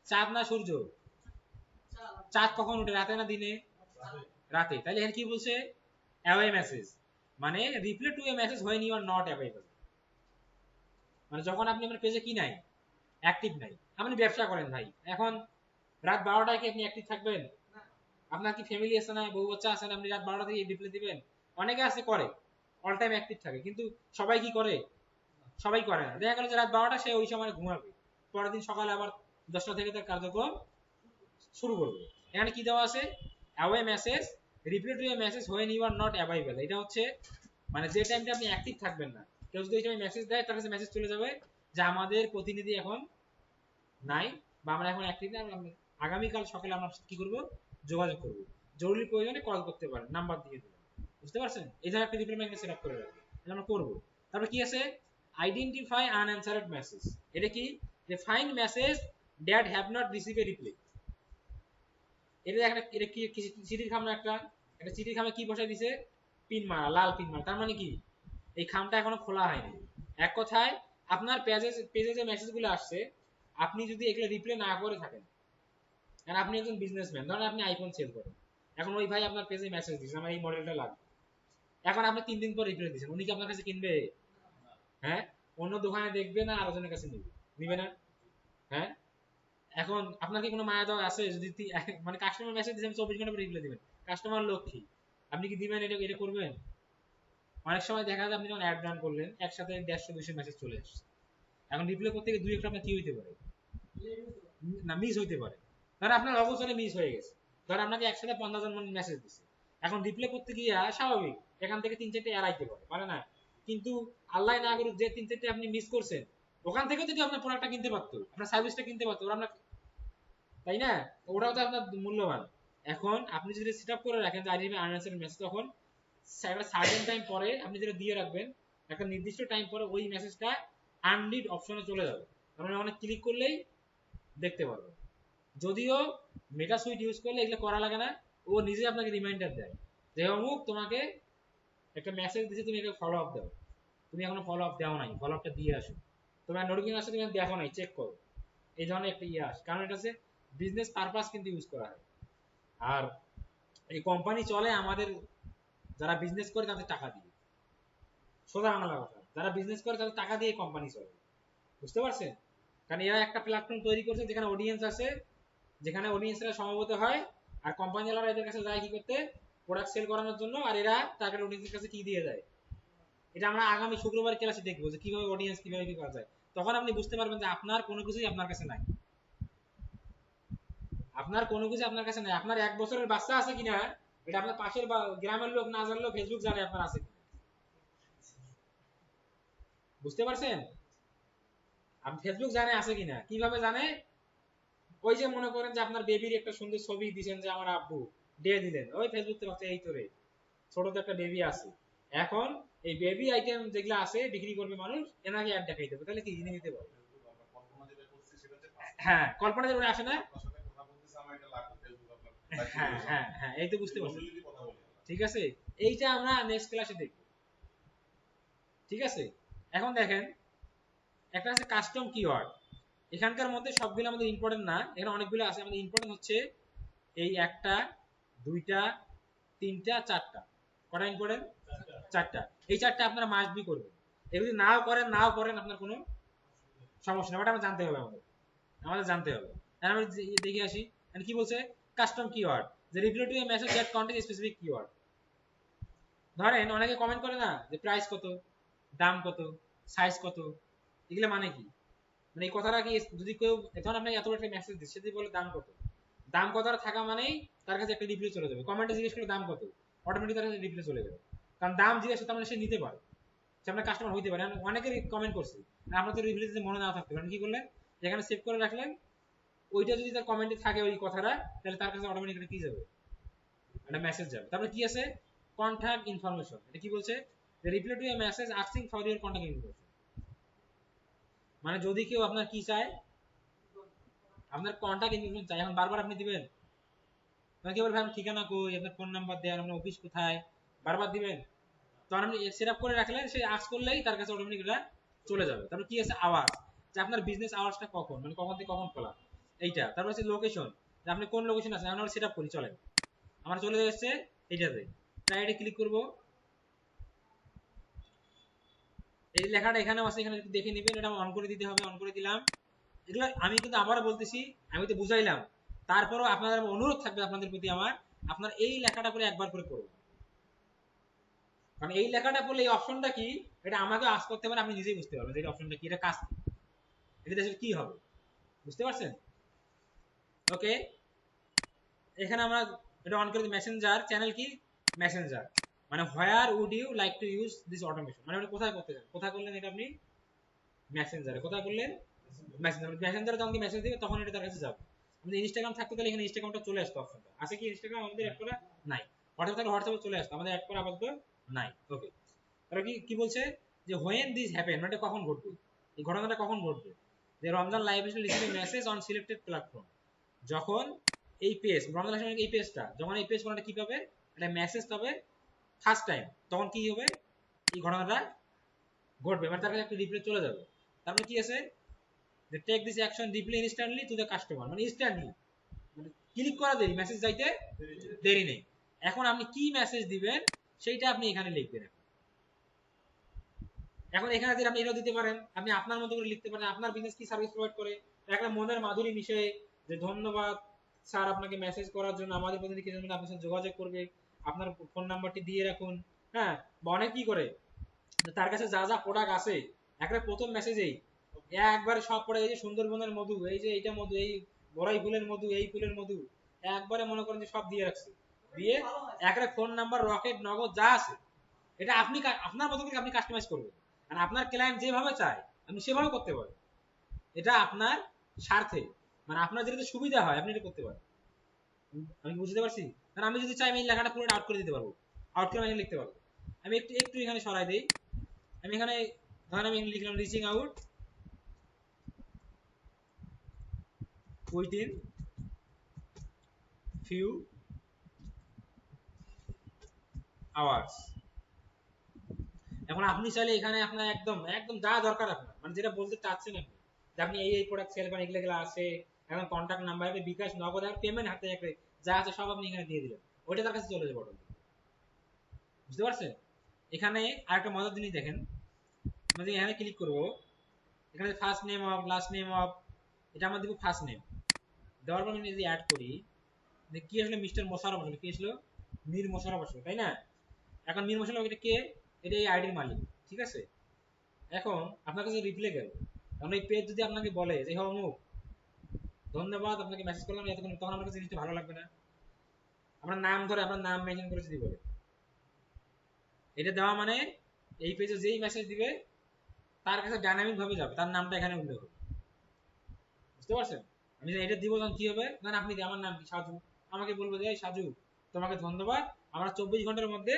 চাঁদ না সূর্য? চাঁদ কখন ওঠে, রাতে না দিনে? রাতে। তাহলে এখানে কি বলছে, অ্যাওয়ে মেসেজ, মানে reply to a message when you are not available. মানে যখন আপনি আপনার পেজে কি নাই, অ্যাক্টিভ নাই। আপনি ব্যবসা করেন ভাই, এখন রাত 12টায় কি আপনি অ্যাক্টিভ থাকবেন? আপনার কি ফ্যামিলি আছে না, বউ বাচ্চা আছে না, আপনি রাত 12টা থেকে রিপ্লাই দিবেন? অনেকে আছে করে, অল টাইম অ্যাক্টিভ থাকে, কিন্তু সবাই কি করে, সবাই করে না। দেখা গেল যে রাত 12টা সে ওই সময় ঘুমাবে, পরের দিন সকালে আবার 10টা থেকে তার কার্যক্রম শুরু করবে। এখানে কি দেওয়া আছে, away message reply to a message when you are not available. এটা হচ্ছে মানে যে টাইমটা আপনি অ্যাক্টিভ থাকবেন না, কেউ যদি ওই সময় মেসেজ দেয় তার কাছে মেসেজ চলে যাবে যে আমাদের প্রতিনিধি এখন নাই, বা আমরা এখন অ্যাক্টিভ না, আগামীকাল সকালে আমরা কি করব, যোগাযোগ করব, জরুরি প্রয়োজনে কল করতে পারেন, নাম্বার দিয়ে দেবেন। বুঝতে পারছেন? এই ধরনের একটা রিপ্লাই মেসেজ সেট আপ করে রাখবেন, এটা আমরা করব। তারপর কি আছে, আইডেন্টিফাই আনঅ্যানসার্ড মেসেজ। এটা কি, যে find message that have not receive a reply. এটা একটা, এটা কি চিঠির খাম না, একটা একটা চিঠির খামে কি বসাই দিছে, পিন মারা, লাল পিন মারা। তার মানে কি এই খামটা এখনো খোলা হয়নি। এক কথায় আপনার পেজে পেজে যে মেসেজগুলো আসছে, আপনি যদি এগুলো রিপ্লাই না করে থাকেন, কারণ আপনি একজন বিজনেসম্যান, ধরেন আপনি আইফোন সেল করেন, এখন ওই ভাই আপনার পেজে মেসেজ দিচ্ছে আমার এই মডেলটা লাগবে, এখন আপনি 3 দিন পর রিপ্লাই দিচ্ছেন, উনি কি আপনার কাছে কিনবে? হ্যাঁ, অন্য দোকানে দেখবে না আরেকজনের কাছে নিবে, নিবে না? হ্যাঁ, এখন আপনার কি কোনো মায়া দেওয়া আছে যদি মানে কাস্টমার মেসেজ দিয়েছেন 24 ঘন্টা পরে রিপ্লাই দিবেন, কাস্টমার লক্ষ্মী, আপনি কি দিবেন? এটা করবেন? অনেক সময় দেখা যায় আপনি যখন অ্যাড রান করলেন একসাথে 150-200 মেসেজ চলে আসছে, এখন রিপ্লাই করতে গিয়ে 2-1 আপনার কি হইতে পারে না মিস হইতে পারে, ধর আপনার অবসরে মিস হয়ে গেছে, ধর আপনাকে একসাথে 50 জন মেসেজ দিচ্ছে, এখন রিপ্লাই করতে গিয়ে স্বাভাবিক এখান থেকে 3-4টা এড়াইতে পারে না, কিন্তু আল্লাহ না করুক যে 3-4টা আপনি মিস করছেন ওখান থেকে যদি আপনার প্রোডাক্টটা কিনতে পারতো, আপনার সার্ভিসটা কিনতে পারতো ওরা আপনার, তাই না? ওরাও তো আপনার মূল্যবান। এখন আপনি যদি সেট আপ করে রাখেন যে আইডিবি আনআনসার্ড মেসেজ, তখন একটা সার্টেন টাইম পরে আপনি যেটা দিয়ে রাখবেন, একটা নির্দিষ্ট টাইম পরে ওই মেসেজটা আনরিড অপশনে চলে যাবে, তার মানে অনেক ক্লিক করলেই দেখতে পারবে। যদিও মেটা সুইট ইউজ করলে এগুলো করা লাগে না, ও নিজে আপনাকে রিমাইন্ডার দেয় যে অমুক তোমাকে একটা মেসেজ দিয়েছে, তুমি একে ফলো আপ দাও, তুমি এখনো ফলো আপ দেওয়া নাই, ফলো আপটা দিয়ে আসো, তোমার নোটিফিকেশন আসছে তুমি দেখো নাই, চেক করো, এই ধরনের একটা ইয়ে আসে, কারণ এটা হচ্ছে বিজনেস পারপাস কিন্তু ইউজ করা হয়। আর এই কোম্পানি চলে আমাদের যারা বিজনেস করে তাদের টাকা দিয়ে, সোজা বাংলা কথা, যারা বিজনেস করে তাদের টাকা দিয়ে কোম্পানি চলে, বুঝতে পারছেন? কারণ এরা একটা প্ল্যাটফর্ম তৈরি করছে যেখানে অডিয়েন্স আছে, যেখানে অডিয়েন্সরা সমবেত হয়, আর কোম্পানিওয়ালারা এদের কাছে যায় কি করতে, প্রোডাক্ট সেল করানোর জন্য, আর এরা টার্গেট অডিয়েন্সের কাছে কি দিয়ে যায়, এটা আমরা আগামী শুক্রবার ক্লাসে দেখবো যে কিভাবে অডিয়েন্স কিভাবে কি করা যায়, তখন আপনি বুঝতে পারবেন যে আপনার কোনো কিছুই আপনার কাছে নাই, আপনার কোনো কিছু আপনার কাছে নাই, আপনার 1 বছরের বাচ্চা আছে কিনা এটা আপনার পাশের বা গ্রামের লোক না জানলেও ফেসবুক জানে আপনার আছে কিনা, বুঝতে পারছেন? আপনি ফেসবুক জানে আছে কিনা, কিভাবে জানে? ওই যে মনে করেন যে আপনার বেবির একটা সুন্দর ছবি দিয়েছেন যে আমার আব্বু, দিয়ে দিলেন, ওই ফেসবুক থেকে এই তোরে ছোট তো একটা বেবি আছে, এখন এই বেবি আইটেম যেগুলো আছে বিক্রি করবে মানুষ, এনাকে অ্যাড দেখাই দেবে, তাহলে কি জিনিস নিতে পারবে? হ্যাঁ, কল্পনা যেটা আসে না, হ্যাঁ হ্যাঁ হ্যাঁ, এই তো বুঝতে পারছি, ঠিক আছে, এইটা আমরা নেক্সট ক্লাসে দেখব, ঠিক আছে? এখন দেখেন, একটা আছে কাস্টম কিওয়ার্ড, এখানকার মধ্যে সবগুলো আমাদের ইম্পর্টেন্ট না, এখানে অনেকগুলো আছে, আমাদের ইম্পর্টেন্ট হচ্ছে এই একটা, দুইটা, তিনটা, চারটা, কটা ইম্পর্টেন্ট? চারটা, এই চারটা আপনারা মাস্ট বি করবেন, এগুলি নাও করেন আপনার কোনো সমস্যা না, বাট আমার জানতে হবে, আমাদের জানতে হবে। আমরা দেখে আসি কি বলছে, কাস্টম কিওয়ার্ড, যে reply to a message that contains specific keyword. ধরেন অনেকে কমেন্ট করে না যে প্রাইস কত, দাম কত, সাইজ কত, এগুলো মানে কি, মানে এই কথাটা কি, যদি কেউ এখন আপনি এত একটা মেসেজ দিচ্ছে, যদি বলে দাম কত, দাম কতটা থাকা মানেই তার কাছে একটা রিপ্লাই চলে যাবে, কমেন্টে জিজ্ঞেস করলে দাম কত, অটোমেটিক তার কাছে রিপ্লাই চলে যাবে, কারণ দাম জিজ্ঞেস করতে মানে সে নিতে পারে, সে আপনার কাস্টমার হইতে পারে। অনেকেরই কমেন্ট করছে, আপনার তো রিপ্লাই দিতে মনে না থাকতে পারে, কি করলেন, যেখানে সেভ করে রাখলেন, ওইটা যদি তার কমেন্টে থাকে ওই কথাটা, তাহলে তার কাছে অটোমেটিক্যালি কি যাবে, একটা মেসেজ যাবে। তারপরে কি আছে, কন্টাক্ট ইনফরমেশন, এটা কি বলছে, reply to a message asking for your contact information, মানে যদি কেউ আপনার কি চায়, আপনার কন্টাক্ট ইনফরমেশন চাই, এখন বারবার আপনি দিবেন, তখন কি বলবেন ঠিকানা কই, আপনার ফোন নাম্বার দেন, আপনার অফিস কোথায়, বারবার দিবেন? তখন আপনি সেট আপ করে রাখলেন, সে আস্ক করলেই তার কাছে অটোমেটিক এটা চলে যাবে। তারপর কি আছে, আওয়াজ, যে আপনার বিজনেস আওয়াজটা কখন, মানে কখন থেকে কখন খোলা, এইটা। তারপর হচ্ছে লোকেশন, যে আপনি কোন লোকেশন আছেন, আমরা সেট আপ করি, চলেন আমার চলে যাচ্ছে এইটাতে, তাই এটা ক্লিক করব, এই লেখাটা এখানেও আছে, এখানে দেখে নেবেন, এটা অন করে দিতে হবে, অন করে দিলাম। এগুলো আমি কিন্তু আবারও বলতেছি, আমি তো বুঝাইলাম, তারপরও আপনাদের অনুরোধ থাকবে আপনাদের প্রতি আমার, আপনার এই লেখাটা করে একবার করে পড়বেন, কারণ এই লেখাটা পড়লে এই অপশনটা কি, এটা আমাকে আজ করতে পারে, আপনি নিজেই বুঝতে পারবেন যে এই অপশনটা কি, এটা কাজ কি, এটা আসলে কি হবে, বুঝতে পারছেন? ওকে, এখানে আমরা এটা অন করে দিই, মেসেঞ্জার চ্যানেল কি, মেসেঞ্জার, মানে where would you like to use this automation, মানে আপনি কোথায় করতে চান, কোথায় করলেন এটা আপনি, মেসেঞ্জারে, কোথায় করলেন, মেসেঞ্জারে যখন মেসেজ দিবে তখন এটা তার কাছে যাবে। আমাদের ইনস্টাগ্রাম থাকতো তাহলে এখানে ইনস্টাগ্রামটা চলে আসতো, অপশনটা আছে কি, ইনস্টাগ্রাম আমাদের অ্যাড করা নাই, হোয়াটসঅ্যাপ থাকলে হোয়াটসঅ্যাপে চলে আসতো, আমাদের অ্যাড করা আপাতত নাই। ওকে, তাহলে কি কি বলছে, যে হোয়েন দিস হ্যাপেন, মানে কখন ঘটবে, এই ঘটনাটা কখন ঘটবে, যে রমজান লাইভ এসে receive message on selected platform, যখন এই পেজ রমজান লাইভ এই পেজটা, যখন এই পেজ কোনটা কি পাবে, একটা মেসেজ পাবে ফার্স্ট টাইম, তখন কি হবে, এই ঘটনাটা ঘটবে, মানে তার কাছে একটা রিপ্লাই চলে যাবে। তারপরে কি আছে, যে take this action reply instantly to the customer, মানে ইনস্ট্যান্টলি, মানে ক্লিক করা দেরি, মেসেজ যাইতে দেরি নেই। এখন আপনি কি মেসেজ দিবেন সেইটা আপনি এখানে লিখবেন, এখন এখানে আপনি এটাও দিতে পারেন, আপনি আপনার মতো করে লিখতে পারেন, আপনার বিজনেস কি সার্ভিস প্রোভাইড করে, একটা মনের মাধুরী বিষয়ে যে ধন্যবাদ স্যার আপনাকে মেসেজ করার জন্য, আমাদের প্রতিনিধি কিছু মিনিট আপনার সাথে যোগাযোগ করবে, আপনার ফোন নাম্বারটি দিয়ে রাখুন। হ্যাঁ, বা অনেক কি করে তার কাছে যা যা প্রোডাক্ট আছে একটা প্রথম মেসেজেই একবারে সব পড়ে, এই যে সুন্দরবনের মধু, এই যে এইটা মধু, এই বড়াই ফুলের মধু, এই ফুলের মধু, একবারে মনে করেন যে সব দিয়ে রাখছে, দিয়ে একটা ফোন নাম্বার, রকেট, নগদ যা আছে এটা আপনি আপনার মতো করে আপনি কাস্টমাইজ করবেন, আর আপনার ক্লায়েন্ট যেভাবে চায় আপনি সেভাবে করতে পারেন। এটা আপনার স্বার্থে, মানে আপনার যেটাতে সুবিধা হয় আপনি এটা করতে পারেন। আমি বুঝতে পারছি? কারণ আমি যদি চাই আমি এই লেখাটা পুরো আউট করে দিতে পারবো, আউট করে আমি লিখতে পারবো। আমি একটু একটু এখানে সরাই দেই। আমি এখানে ধরেন আমি লিখলাম reaching out within few hours. এখন আপনি চাইলে এখানে আপনার একদম একদম যা দরকার আপনার, মানে যেটা বলতে চাচ্ছেন আপনি, যে আপনি এই প্রোডাক্ট সেল করেন, এগুলো আছে, এখন কন্ট্যাক্ট নাম্বার, বিকাশ, নগদ, আর পেমেন্ট হাতে একটা যা আছে সব আপনি এখানে দিয়ে দিলেন, ওইটা তার কাছে চলে যাবে অটোমেটিক। বুঝতে পারছেন? এখানে আরেকটা মজার জিনিস দেখেন, আমি এখানে ক্লিক করব, এখানে first name of, last name of, এটা আমরা দিব ফার্স্ট নেম, দেওয়ার পর আমি যদি অ্যাড করি, যে কি আসলে মিস্টার মোশাররফ আসলে কি আসলো, মীর মোশাররফ আসলো, তাই না? এখন মীর মোশাররফ এটা কে? এটা এই আইডির মালিক, ঠিক আছে? এখন আপনার কাছে রিপ্লাই গেল, কারণ এই পেজ যদি আপনাকে বলে যে হ্যাঁ অমুক, ধন্যবাদ আপনাকে মেসেজ করলাম এতক্ষণ, তখন আমার কাছে জিনিসটা ভালো লাগবে না? আপনার নাম ধরে, আপনার নাম মেনশন করে যদি বলে, এটা দেওয়া মানে এই পেজে যেই মেসেজ দিবে তার কাছে ডাইনামিক ভাবে যাবে, তার নামটা এখানে উল্লেখ হবে। বুঝতে পারছেন? আমি এটা দিব তখন কি হবে, না আপনি আমার নাম কি সাজু, আমাকে বলবো যে সাজু তোমাকে ধন্যবাদ, আমরা 24 ঘন্টার মধ্যে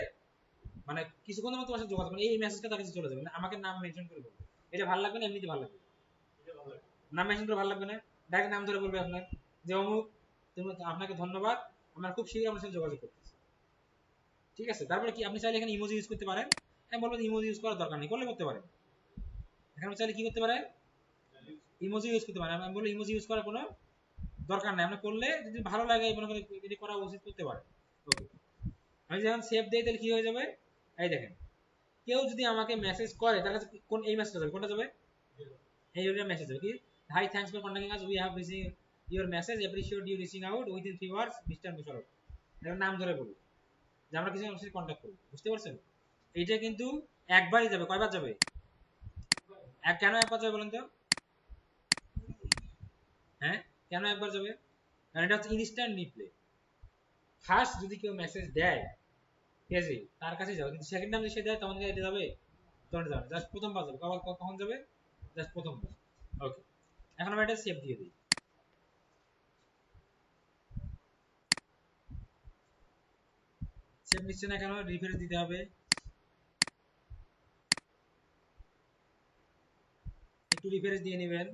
মানে কিছুক্ষণের মধ্যে তোমার সাথে যোগাযোগ, মানে এই মেসেজটা তার কাছে চলে যাবে, না আমাকে নাম মেনশন করে বলবে। এটা ভালো লাগবে না? এমনিতে ভালো লাগবে? নাম মেনশন করে ভালো লাগবে না? ডাইরেক্ট নাম ধরে বলবে আপনার, যে অমুক তুমি, আপনাকে ধন্যবাদ, আমরা খুব শীঘ্রই আপনার সাথে যোগাযোগ করতেছি। ঠিক আছে? তারপরে কি আপনি চাইলে এখানে ইমোজি ইউজ করতে পারেন। আমি বলবো ইমোজি ইউজ করার দরকার নেই, করলে করতে পারেন। এখানে চাইলে কি করতে পারেন, ইমোজি ইউজ করতে পারেন। আমি বলবো ইমোজি ইউজ করার কোনো দরকার নাই, আমরা করলে যদি ভালো লাগে মনে করেন যদি করা উচিত করতে পারেন। ওকে, আমি যখন সেভ দেই তাহলে কি হয়ে যাবে, এই দেখেন, কেউ যদি আমাকে মেসেজ করে তার কাছে কোন এই মেসেজটা যাবে, কোনটা যাবে, এই মেসেজ যাবে কি, hi thanks for contacting us, we have receive your message, appreciate you reaching out within 3 hours mister Musharraf. এর নাম ধরে বলবো যে আমরা কিছু মানুষের কন্ট্যাক্ট করব। বুঝতে পারছেন? এইটা কিন্তু একবারই যাবে, কয়বার যাবে, কেন একবার যাবে বলেন তো? হ্যাঁ, কেন একবার যাবে? কারণ এটা হচ্ছে ইনস্ট্যান্ট রিপ্লে। ফার্স্ট যদি কেউ মেসেজ দেয় পেজে তার কাছে যাবে, কিন্তু সেকেন্ড টাইম যদি সে দেয় তখন এটা যাবে, তখন যাবে জাস্ট প্রথমবার যাবে। কখন যাবে, জাস্ট প্রথমবার। ওকে, এখন আমরা এটা সেভ দিয়ে দিই। সেভ নিচ্ছে না কেন, রিফ্রেশ দিতে হবে। একটু রিফ্রেশ দিয়ে নেবেন।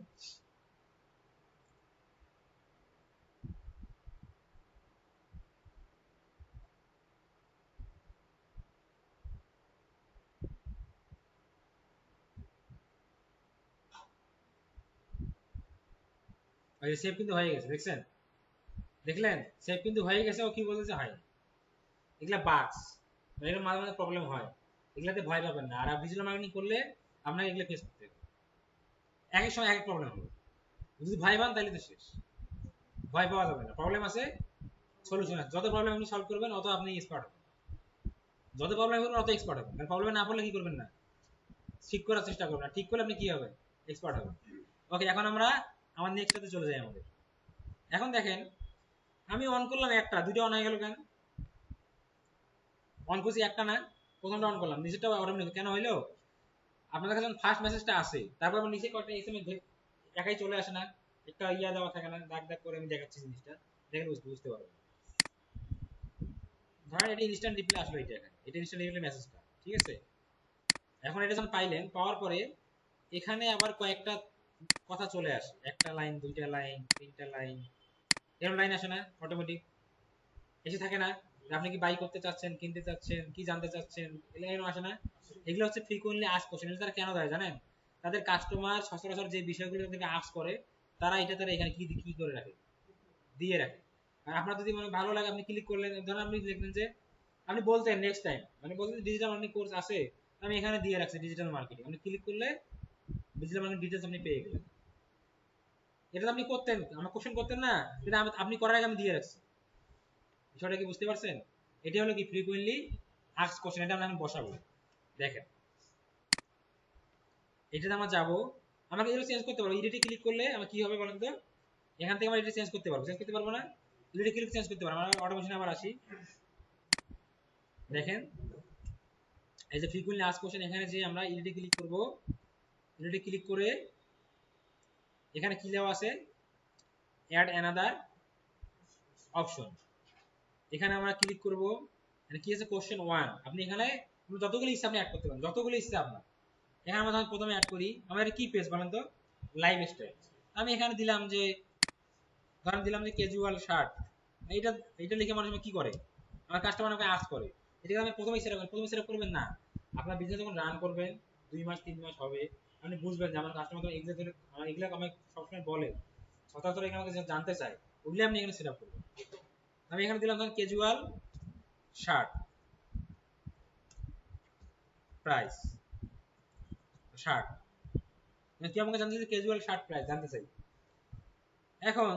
সেভ কিন্তু হয়ে গেছে, দেখছেন? দেখলেন সেভ কিন্তু হয়ে গেছে। ও কি বলতেছে, হয় এগুলা বাগস, এর মাঝে মাঝে প্রবলেম হয়, এগুলাতে ভয় পাবেন না। আর ডিজিটাল মার্কেটিং করলে আপনাকে এগুলো ফেস করতে হবে, এক এক সময় এক এক প্রবলেম হবে। যদি ভয় পান তাহলে তো শেষ, ভয় পাওয়া যাবে না। প্রবলেম আছে, সলিউশন আছে। যত প্রবলেম আপনি সলভ করবেন অত আপনি এক্সপার্ট হবেন, যত প্রবলেম করবেন অত এক্সপার্ট হবেন। কারণ প্রবলেমে না পড়লে কি করবেন না, ঠিক করার চেষ্টা করবেন, ঠিক করলে আপনি কি হবেন, এক্সপার্ট হবেন। ওকে, এখন আমরা আমার নেক্সটটাতে চলে যাই। আমাদের এখন দেখেন, আমি অন করলাম একটা, দুইটা অন হয়ে গেল কেন? অন করছি একটা না, প্রথমটা অন করলাম, নিচেরটা অটোমেটিক কেন হইলো? আপনাদের কাছে যখন ফার্স্ট মেসেজটা আসে তারপর আমার নিচে কয়েকটা এসএমএস একাই চলে আসে না, একটা ইয়া দেওয়া থাকে না, দাগ দাগ করে আমি দেখাচ্ছি জিনিসটা, দেখেন বুঝতে পারবেন। ধরেন এটা ইনস্ট্যান্ট রিপ্লাই আসলো, এটা এখানে এটা ইনস্ট্যান্ট রিপ্লাই মেসেজটা, ঠিক আছে? এখন এটা যখন পাইলেন, পাওয়ার পরে এখানে আবার কয়েকটা কথা চলে আসে, একটা লাইন, দুইটা লাইন, তিনটা লাইন, এরকম লাইন আসে না অটোমেটিক, এসে থাকে না? আপনি কি বাই করতে চাচ্ছেন, কিনতে চাচ্ছেন, কি জানতে চাচ্ছেন, এগুলো আসে না? এগুলো হচ্ছে ফ্রিকোয়েন্টলি আস্ক কোশ্চেন। তারা কেন দেয় জানেন? তাদের কাস্টমার সচরাচর যে বিষয়গুলো থেকে আস্ক করে তারা এটা তারা এখানে কি কি করে রাখে, দিয়ে রাখে। আর আপনার যদি মনে ভালো লাগে আপনি ক্লিক করলেন, ধরেন আপনি দেখলেন যে আপনি বলতেন নেক্সট টাইম, মানে বলতেন ডিজিটাল মার্কেটিং কোর্স আছে, আমি এখানে দিয়ে রাখছি ডিজিটাল মার্কেটিং, আপনি ক্লিক করলে ডিজিটাল মার্কেটিং ডিটেইলস আপনি পেয়ে গেলেন। এটা তো আপনি করতেন, আমার কোশ্চেন করতেন না, এটা আপনি করার আগে আমি দিয়ে রাখছি। বিষয়টা কি বুঝতে পারছেন? এটা হলো কি ফ্রিকোয়েন্টলি আস্কড কোশ্চেন, এটা আমরা এখন বসাবো। দেখেন এটাতে আমরা যাবো, আমাকে এটা চেঞ্জ করতে পারবো, এডিটে ক্লিক করলে আমার কি হবে বলেন তো, এখান থেকে আমরা এটা চেঞ্জ করতে পারবো, চেঞ্জ করতে পারবো না, এডিটে ক্লিক চেঞ্জ করতে পারবো। আমরা অটোমেশন আবার আসি, দেখেন এই যে ফ্রিকোয়েন্টলি আস্কড কোশ্চেন, এখানে যে আমরা এডিটে ক্লিক করব, এডিটে ক্লিক করে এখানে কি দেওয়া আছে, অ্যাড অ্যানাদার অপশন, এখানে আমরা ক্লিক করব, মানে কি আছে কোশ্চেন 1, আপনি এখানে যতগুলো ইচ্ছা আপনি অ্যাড করতে পারেন, যতগুলো ইচ্ছা আপনার। এখানে আমরা প্রথমে অ্যাড করি, আমাদের কি পেজ বলেন তো, লাইফস্টাইল। আমি এখানে দিলাম যে, ধরেন দিলাম যে ক্যাজুয়াল শার্ট, এইটা এইটা লিখে মানুষ কি করে, আমার কাস্টমার আমাকে আস্ক করে, এটাকে আমি প্রথমেই সেট করবেন, প্রথমে সেট করবেন না, আপনার বিজনেস যখন রান করবেন 2 মাস 3 মাস হবে, আপনি বুঝবেন যে আমার কাস্টমার তো এগুলো ধরে আমার এগুলো আমাকে সবসময় বলে, সচরাচর এখানে আমাকে জানতে চায়, ওগুলো আপনি এখানে সেট আপ করবেন। আমি এখানে দিলাম ধরেন ক্যাজুয়াল শার্ট প্রাইস, শার্ট তুই আমাকে জানতে চাই ক্যাজুয়াল শার্ট প্রাইস জানতে চাই। এখন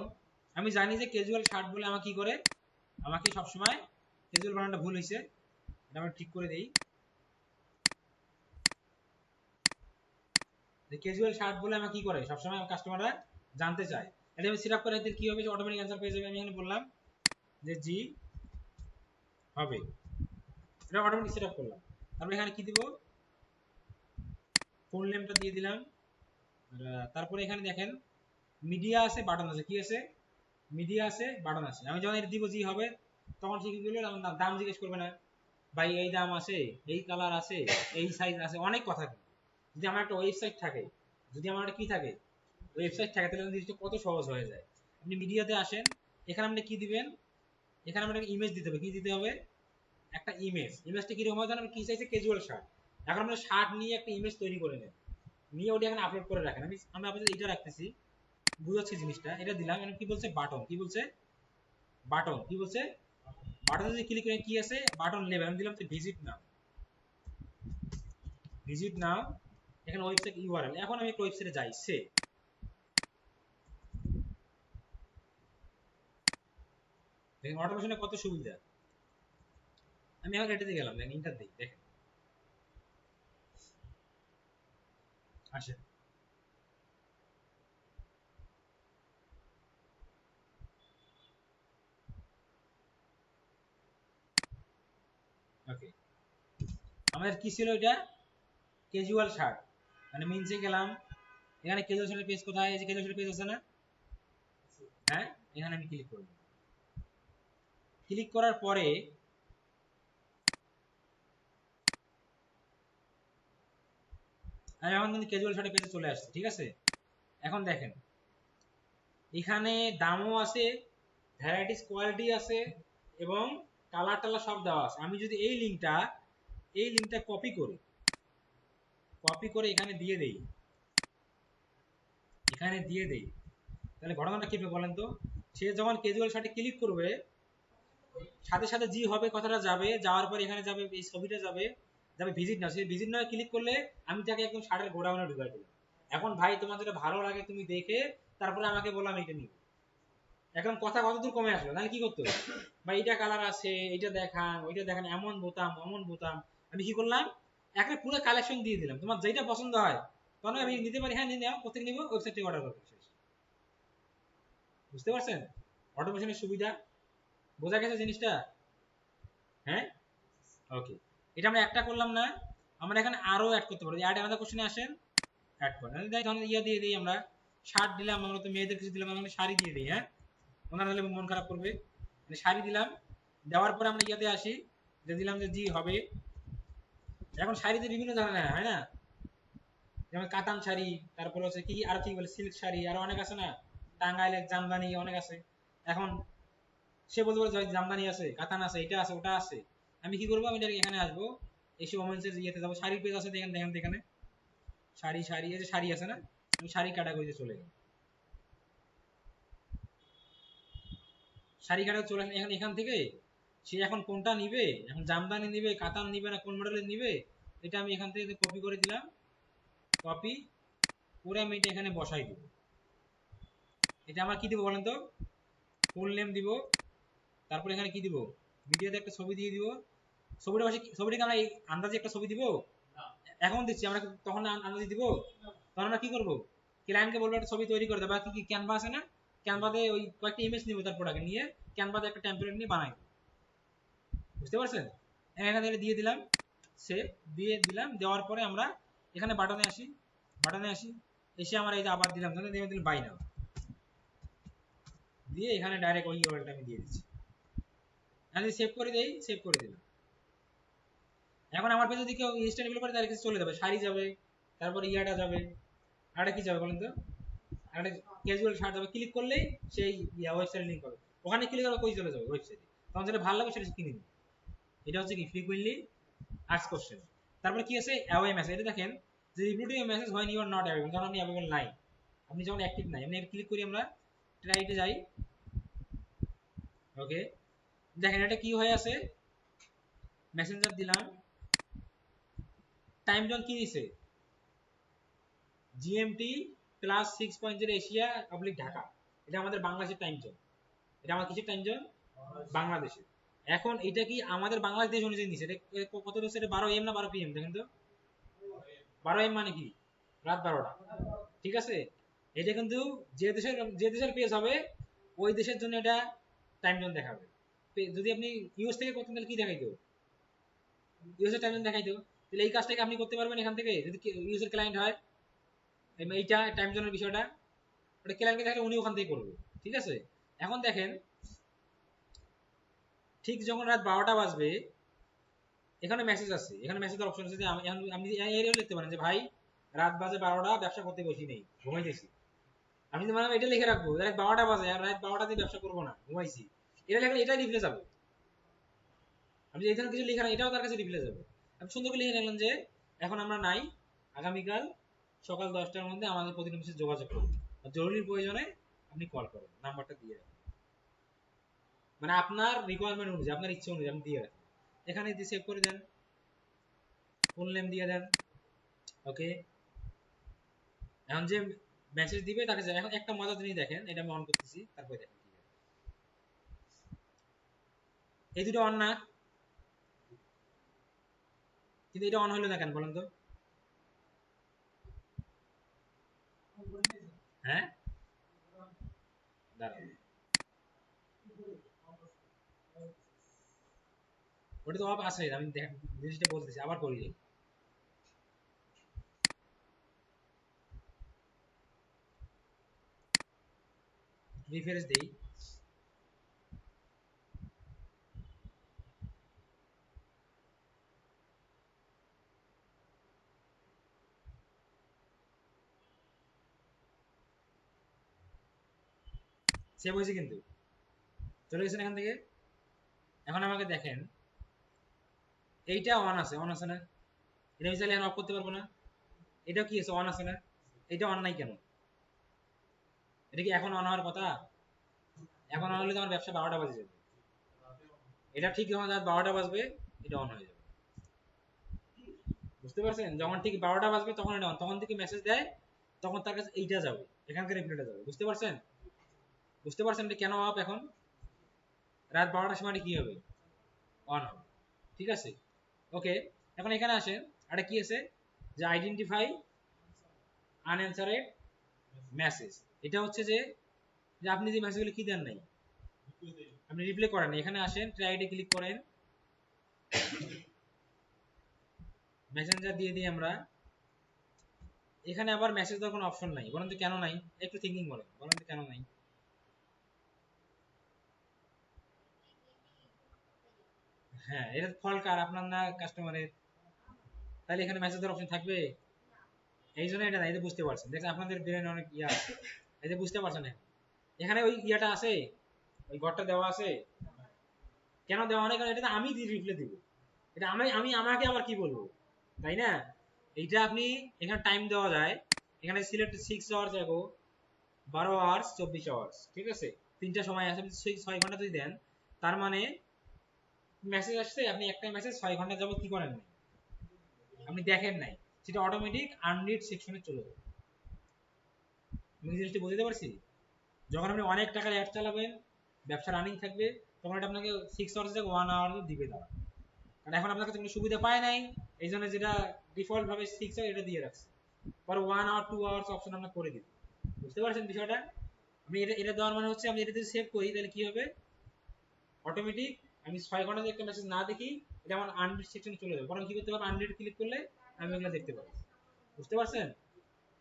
আমি জানি যে ক্যাজুয়াল শার্ট বলে আমাকে কি করে, আমাকে সবসময় ক্যাজুয়াল বানানটা ভুল হয়েছে, এটা আমরা ঠিক করে দেই। ক্যাজুয়াল শার্ট বলে আমাকে কি করে সবসময় কাস্টমাররা জানতে চায়, এটা আমি সেট আপ করে দিলে কি হবে যে অটোমেটিক অ্যান্সার পেয়ে যাবে। আমি এখানে বললাম যে জি হবে, এটা অটোমেটিক সেট আপ করলাম। তারপরে এখানে কি দিব, ফুল নেমটা দিয়ে দিলাম। তারপরে এখানে দেখেন মিডিয়া আছে, বাটন আছে, কি আছে, মিডিয়া আছে, বাটন আছে। আমি যখন এটা দিব জি হবে, তখন সে কি করবে, দাম জিজ্ঞেস করবে না, ভাই এই দাম আছে, এই কালার আছে, এই সাইজ আছে, অনেক কথা। যদি আমার একটা ওয়েবসাইট থাকে, যদি আমার একটা কি থাকে, ওয়েবসাইট থাকে, তাহলে জিনিসটা কত সহজ হয়ে যায়। আপনি মিডিয়াতে আসেন, এখানে আপনি কি দিবেন, এখানে আমরা একটা ইমেজ দিতে হবে, কি দিতে হবে, একটা ইমেজ। ইমেজটা কিরকম হয় জানেন, কি চাইছে ক্যাজুয়াল শার্ট, এখন আমরা শার্ট নিয়ে একটা ইমেজ তৈরি করে নেন, নিয়ে ওটা এখানে আপলোড করে রাখেন। আমি আপনাদের এটা রাখতেছি, বুঝাচ্ছি জিনিসটা, এটা দিলাম। এখন কি বলছে, বাটন, কি বলছে, বাটন, কি বলছে, বাটনে যদি ক্লিক করে কি আছে, বাটন লেবেল, আমি দিলাম তো ভিজিট নাও, ভিজিট নাও, এখানে ওয়েবসাইট ইউআরএল। এখন আমি একটা ওয়েবসাইটে যাই, সে দেখেন অটোমেশনে কত সুবিধা। আমি এখন এটাতে গেলাম, দেখেন ইন্টার দিই, দেখেন আসে, ওকে। আমাদের কি ছিল এটা, ক্যাজুয়াল শার্ট, মানে মিনসে গেলাম, এখানে ক্যাজুয়াল শার্টের পেজ কোথায়, এই যে ক্যাজুয়াল শার্টের পেজ আছে না, হ্যাঁ, এখানে আমি ক্লিক করব। ক্লিক করার পরে আমি এখন কিন্তু ক্যাজুয়াল শার্টের পেজে চলে আসছি, ঠিক আছে। এখন দেখেন এখানে দামও আছে, ভ্যারাইটিস কোয়ালিটি আছে, এবং কালার টালার সব দেওয়া আছে। আমি যদি এই লিঙ্কটা কপি করে এখানে দিয়ে দেই, এখানে দিয়ে দেই, তাহলে ঘটনাটা কি হবে বলেন তো, সে যখন ক্যাজুয়াল শার্টে ক্লিক করবে, সাথে সাথে জি হবে কথাটা যাবে, যাওয়ার পর এখানে যাবে, এই ছবিটা যাবে, যাবে ভিজিট নাও, সেই ভিজিট নাও ক্লিক করলে আমি তাকে একদম শার্টের গোডাউনে ঢুকাই দিলাম। এখন ভাই তোমার যেটা ভালো লাগে তুমি দেখে তারপরে আমাকে বললাম এটা নিব। এখন কথা কতদূর কমে আসলো, তাহলে কি করতে হবে, বা এটা কালার আছে, এটা দেখান, ওইটা দেখান, এমন বোতাম অমন বোতাম, আমি কি করলাম, একটা পুরো কালেকশন দিয়ে দিলাম, তোমার যেটা পছন্দ হয় তখন আমি নিতে পারি, হ্যাঁ নিয়ে নাও, প্রত্যেক নিব, ওয়েবসাইট থেকে অর্ডার করবো, বুঝতে পারছেন অটোমেশনের সুবিধা, বোঝা গেছে জিনিসটা, হ্যাঁ, ওকে। এটা আমরা একটা করলাম না, আমরা এখানে আরো অ্যাড করতে পারি, অ্যাড আলাদা কোশ্চেনে আসেন, অ্যাড করেন, ধরেন ইয়া দিয়ে দিই, আমরা শার্ট দিলাম, আমরা তো মেয়েদের কিছু দিলাম, আমরা শাড়ি দিয়ে দিই, হ্যাঁ, ওনারা হলে মন খারাপ করবে, মানে শাড়ি দিলাম, দেওয়ার পরে আমরা ইয়াতে আসি, যে দিলাম যে জি হবে। এখন শাড়িতে বিভিন্ন ধরনের হয় না, যেমন কাতান শাড়ি, তারপরে হচ্ছে কি আর কি বলে সিল্ক শাড়ি, আর অনেক আছে না, টাঙ্গাইলের জামদানি অনেক আছে। এখন সে বলতে পারে জামদানি আছে, কাতান আছে, এটা আছে, ওটা আছে, আমি কি করবো, আমি এখানে আসবো, এসে ওমেন্সের ইয়েতে যাবো, শাড়ির পেজ আছে, দেখেন দেখেন এখানে শাড়ি, শাড়ি এই যে শাড়ি আছে না, আমি শাড়ি ক্যাটাগরিতে চলে গেলাম, শাড়ি ক্যাটাগরি চলে এখানে, এখান থেকে সে এখন কোনটা নিবে, এখন জামদানি নিবে, কাতান নিবে, না কোন মডেলের নিবে, এটা আমি এখান থেকে কপি করে দিলাম, কপি করে আমি এটা এখানে বসাই দেবো, এটা আমরা কি দিব বলেন তো, ফুল নেম দিব, তারপর এখানে কি দিব, ভিডিওতে একটা ছবি দিয়ে দিব। ছবিটা পাশে ছবিটাকে আমরা আন্দাজে একটা ছবি দিব, এখন দিচ্ছি আমরা, তখন আন্দাজে দিব। তখন আমরা কি করব, ক্লায়েন্টকে বলবো একটা ছবি তৈরি করে দেবো, কি ক্যানভা আছে না, ক্যানভাতে ওই কয়েকটা ইমেজ নিব, তার প্রোডাক্ট নিয়ে ক্যানভাতে একটা টেমপ্লেট নিয়ে বানাই, বুঝতে পারছেন। এখান থেকে দিয়ে দিলাম, সেভ দিয়ে দিলাম, দেওয়ার পরে আমরা এখানে বাটনে আসি, এসে আমরা এই যে আবার দিলাম, দিলাম বাই নাও দিয়ে এখানে ডাইরেক্ট ওই ইউআরএলটা আমি দিয়ে দিচ্ছি। আমি সেভ করে দেই, সেভ করে দিলাম। এখন আমার পেজে যদি কেউ ইনস্টা ডেভেলপার তার কাছে চলে যাবে, শাড়ি যাবে, তারপর ইয়াটা যাবে, আরেকটা কি যাবে বলেন তো, আরেকটা ক্যাজুয়াল শার্ট যাবে, ক্লিক করলেই সেই ওয়েবসাইট লিংক হবে, ওখানে ক্লিক করলে কই চলে যাবে ওয়েবসাইটে, তখন যেটা ভালো লাগে সেটা কিনে নিন। এটা হচ্ছে কি ফ্রিকুয়েন্টলি আস্ক কোশ্চেন। তারপর কি আছে অ্যাওয়ে মেসেজ, এটা দেখেন যে reply to your message when you are not available, যখন আপনি অ্যাভেলেবল নাই, আপনি যখন অ্যাক্টিভ নাই, আপনি ক্লিক করি আমরা ট্রাইতে যাই, ওকে দেখেন এটা কি হয়ে আছে, মেসেঞ্জার দিলাম, টাইম জোন কি দিছে, জিএমটি +6.0 এশিয়া অবলিক ঢাকা, এটা আমাদের বাংলাদেশের টাইম জোন, এটা আমার কিসের টাইম জোন, বাংলাদেশের। এখন এটা কি আমাদের বাংলাদেশ অনুযায়ী নিছে, এটা কত হচ্ছে, এটা 12 AM না 12 PM, দেখেন তো 12 AM মানে কি, রাত 12টা, ঠিক আছে। এটা কিন্তু যে দেশের পেজ হবে ওই দেশের জন্য এটা টাইম জোন দেখাবে। যদি আপনি ইউএস থেকে করতেন তাহলে কি দেখাইতো, ইউএস এর টাইম জোন দেখাইতো। তাহলে এই কাজটাকে আপনি করতে পারবেন এখান থেকে, যদি ইউএস এর ক্লায়েন্ট হয়, এইটা টাইম জোনের বিষয়টা ওটা ক্লায়েন্টকে দেখালে উনি ওখান থেকে করবে, ঠিক আছে। এখন দেখেন ঠিক যখন রাত 12টা বাজবে, এখানে মেসেজ আছে, এখানে মেসেজের অপশন আছে যে আপনি এরিয়াও লিখতে পারেন যে ভাই রাত বাজে 12টা, ব্যবসা করতে বসি নেই, ঘুমাইতেছি। আমি যদি মানে এটা লিখে রাখবো রাত 12টা বাজে আর রাত 12টা দিয়ে ব্যবসা করবো না, ঘুমাইছি, এটা লেখলে এটাই রিপ্লে যাবে। আপনি এখানে কিছু লিখে না, এটাও তার কাছে রিপ্লে যাবে। আপনি সুন্দর করে লিখে রাখলেন যে এখন আমরা নাই, আগামীকাল সকাল 10টার মধ্যে আমাদের প্রতিনিধির সাথে যোগাযোগ করুন, জরুরি প্রয়োজনে আপনি কল করেন, নাম্বারটা দিয়ে রাখেন, মানে আপনার রিকোয়ারমেন্ট অনুযায়ী, আপনার ইচ্ছে অনুযায়ী আপনি দিয়ে রাখেন। এখানে দিয়ে সেভ করে দেন, ফুল নেম দিয়ে দেন, ওকে। এখন যে মেসেজ দিবে তাকে, এখন একটা মজার জিনিস দেখেন, এটা আমি অন করতেছি, তারপরে দেখেন এই দুটো অন না, কিন্তু এটা অন হলো না কেন বলেন তো, হ্যাঁ দাঁড়ান, ওটা তো অফ আছে, আমি জিনিসটা বলতেছি, আবার করি, রিফ্রেশ দেই, সেভ হয়েছে কিন্তু চলে গেছেন এখান থেকে। এখন আমাকে দেখেন এইটা অন আছে, অন আছে না, এটা আমি চাইলে অফ করতে পারবো না, এটা কি আছে অন আছে না, এটা অন নাই কেন, এটা কি এখন অন হওয়ার কথা, এখন অন হলে তো আমার ব্যবসা 12টা বাজে যাবে, এটা ঠিক যখন রাত 12টা বাজবে এটা অন হয়ে যাবে, বুঝতে পারছেন। যখন ঠিক 12টা বাজবে তখন এটা অন, তখন থেকে মেসেজ দেয়, তখন তার কাছে এইটা যাবে, এখানকার রিপ্লাইটা যাবে, বুঝতে পারছেন, বুঝতে পারছেন এটা কেন অফ, এখন রাত 12টার সময় কি হবে, অন হবে, ঠিক আছে, ওকে। এখন এখানে আসেন, আর কি আছে যে আইডেন্টিফাই আনঅ্যানসারেড মেসেজ, এটা হচ্ছে যে আপনি যে মেসেজগুলো কি দেন নাই, আপনি রিপ্লাই করেন, এখানে আসেন ট্রাইডে ক্লিক করেন, মেসেঞ্জার দিয়ে দিই আমরা, এখানে আবার মেসেজ দেওয়ার কোনো অপশন নাই, বলেন তো কেন নাই, একটু থিঙ্কিং করেন, বলেন তো কেন নাই। হ্যাঁ এটা ফল কার, আপনার না কাস্টমারের, তাহলে এখানে মেসেজ দেওয়ার অপশন থাকবে, এই জন্য এটা নাই, এটা বুঝতে পারছেন, দেখেন আপনাদের ব্রেন অনেক ইয়া, এই যে বুঝতে পারছেন না, এখানে ওই ইয়াটা আছে, ওই ঘরটা দেওয়া আছে, কেন দেওয়া নেই, কারণ এটা আমি রিপ্লাই দিব, এটা আমি আমি আমাকে আবার কি বলবো, তাই না। এইটা আপনি এখানে টাইম দেওয়া যায়, এখানে সিলেক্ট 6 আওয়ার্স এগো, 12 আওয়ার্স, 24 আওয়ার্স, ঠিক আছে, তিনটা সময় আছে, আপনি 6 ঘন্টা যদি দেন, তার মানে মেসেজ আসছে, আপনি একটা মেসেজ 6 ঘন্টা যাবত কি করেন নাই, আপনি দেখেন নাই, সেটা অটোমেটিক আনরিড সেকশনে চলে যাবে। আমি জিনিসটা বুঝতে পারছি, যখন আপনি অনেক টাকার অ্যাড চালাবেন, ব্যবসা রানিং থাকবে, তখন এটা আপনাকে 6 আওয়ার্স থেকে 1 আওয়ার দিবে তারা। কারণ এখন আপনার কাছে কোনো সুবিধা পায় নাই, এই জন্য যেটা ডিফল্ট ভাবে 6 আওয়ার এটা দিয়ে রাখছে, পরে 1 আওয়ার 2 আওয়ার্স অপশন আমরা করে দিই। বুঝতে পারছেন বিষয়টা? আমি এটা দেওয়ার মানে হচ্ছে আমি এটা যদি সেভ করি তাহলে কি হবে, অটোমেটিক আমি 6 ঘন্টা যদি একটা মেসেজ না দেখি, এটা আমার আনরিড সেকশনে চলে যাবে, বরং কি করতে পারবো, আনরিড ক্লিক করলে আমি ওগুলো দেখতে পাবো। বুঝতে পারছেন?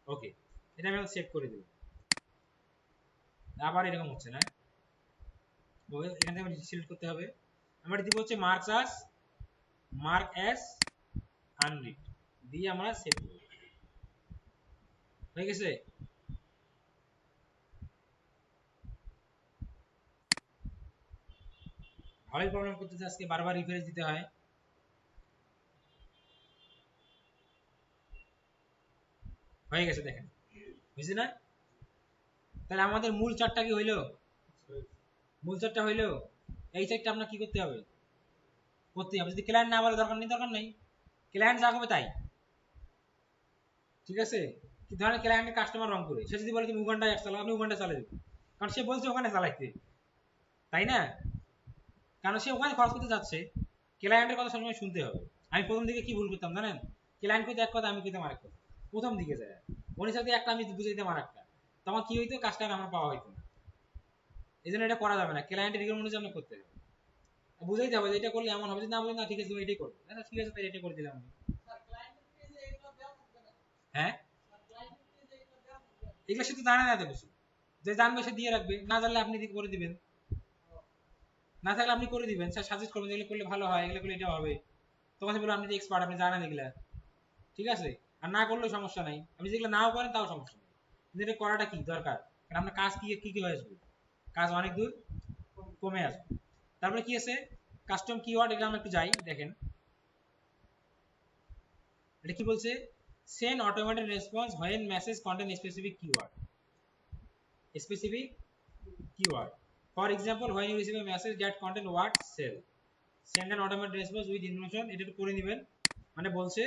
ওকে, এটা আমি সেভ করে দেব। আবার এরকম হচ্ছে না, এখান থেকে আমাকে সিলেক্ট করতে হবে। আমরা দিব হচ্ছে মার্ক অ্যাজ আনরিড দিয়ে আমরা সেভ করব। হয়ে গেছে? ভালোই প্রবলেম করতেছে আজকে, বারবার রিফ্রেশ দিতে হয়। হয়ে গেছে, দেখেন বুঝছি না? তাহলে আমাদের মূল চারটা কি হইলো? মূল চারটা হইলো। এই চারটা আপনার কি করতে হবে, করতে হবে। যদি ক্লায়েন্ট না বলে দরকার নেই, দরকার নেই, ক্লায়েন্ট যা করবে তাই। ঠিক আছে? কি ধরনের ক্লায়েন্টের কাস্টমার রং করে, সে যদি বলে তুমি উগান্ডা অ্যাড চালাও, আপনি উগান্ডা চালিয়ে দেবেন, কারণ সে বলছে ওখানে চালাইতে, তাই না? কারণ সে ওখানে খরচ করতে যাচ্ছে। ক্লায়েন্টের কথা সবসময় শুনতে হবে। আমি প্রথম দিকে কি ভুল করতাম জানেন? ক্লায়েন্ট কইতে এক কথা, আমি কইতাম আরেক কথা, প্রথম দিকে যায় উনি সাথে একটা আমি বুঝে দিতাম আরেকটা, তখন কি হইতো, কাজটা আমার পাওয়া হইতো না। এই জন্য এটা করা যাবে না, ক্লায়েন্টের রিকোয়ারমেন্ট অনুযায়ী আপনাকে করতে হবে, বুঝাইতে হবে যে এটা করলে এমন হবে, যদি না বলি না ঠিক আছে তুমি এটাই করবে, আচ্ছা ঠিক আছে তাই এটা করে দিলাম আমি। হ্যাঁ, এগুলো সে তো জানে না, তো কিছু যে জানবে সে দিয়ে রাখবে, না জানলে আপনি করে দিবেন, না থাকলে আপনি করে দিবেন, স্যার সাজেস্ট করবেন এগুলো করলে ভালো হয়, এগুলো করলে এটা হবে, তখন সে বলবেন আপনি এক্সপার্ট, আপনি জানেন এগুলা। ঠিক আছে? আর না করলেও সমস্যা নাই, আপনি যেগুলো নাও করেন তাও সমস্যা নেই, কিন্তু এটা করাটা কি দরকার, কারণ আপনার কাজ কি কি কি হয়ে আসবে, কাজ অনেক দূর কমে আসবে। তারপরে কি আছে, কাস্টম কিওয়ার্ড, এটা আমরা একটু যাই, দেখেন এটা কি বলছে, send automated response when message contain specific keyword, specific keyword. For example, when you receive a message that contain what sell, send an automated response with information, এটা একটু করে নেবেন। মানে বলছে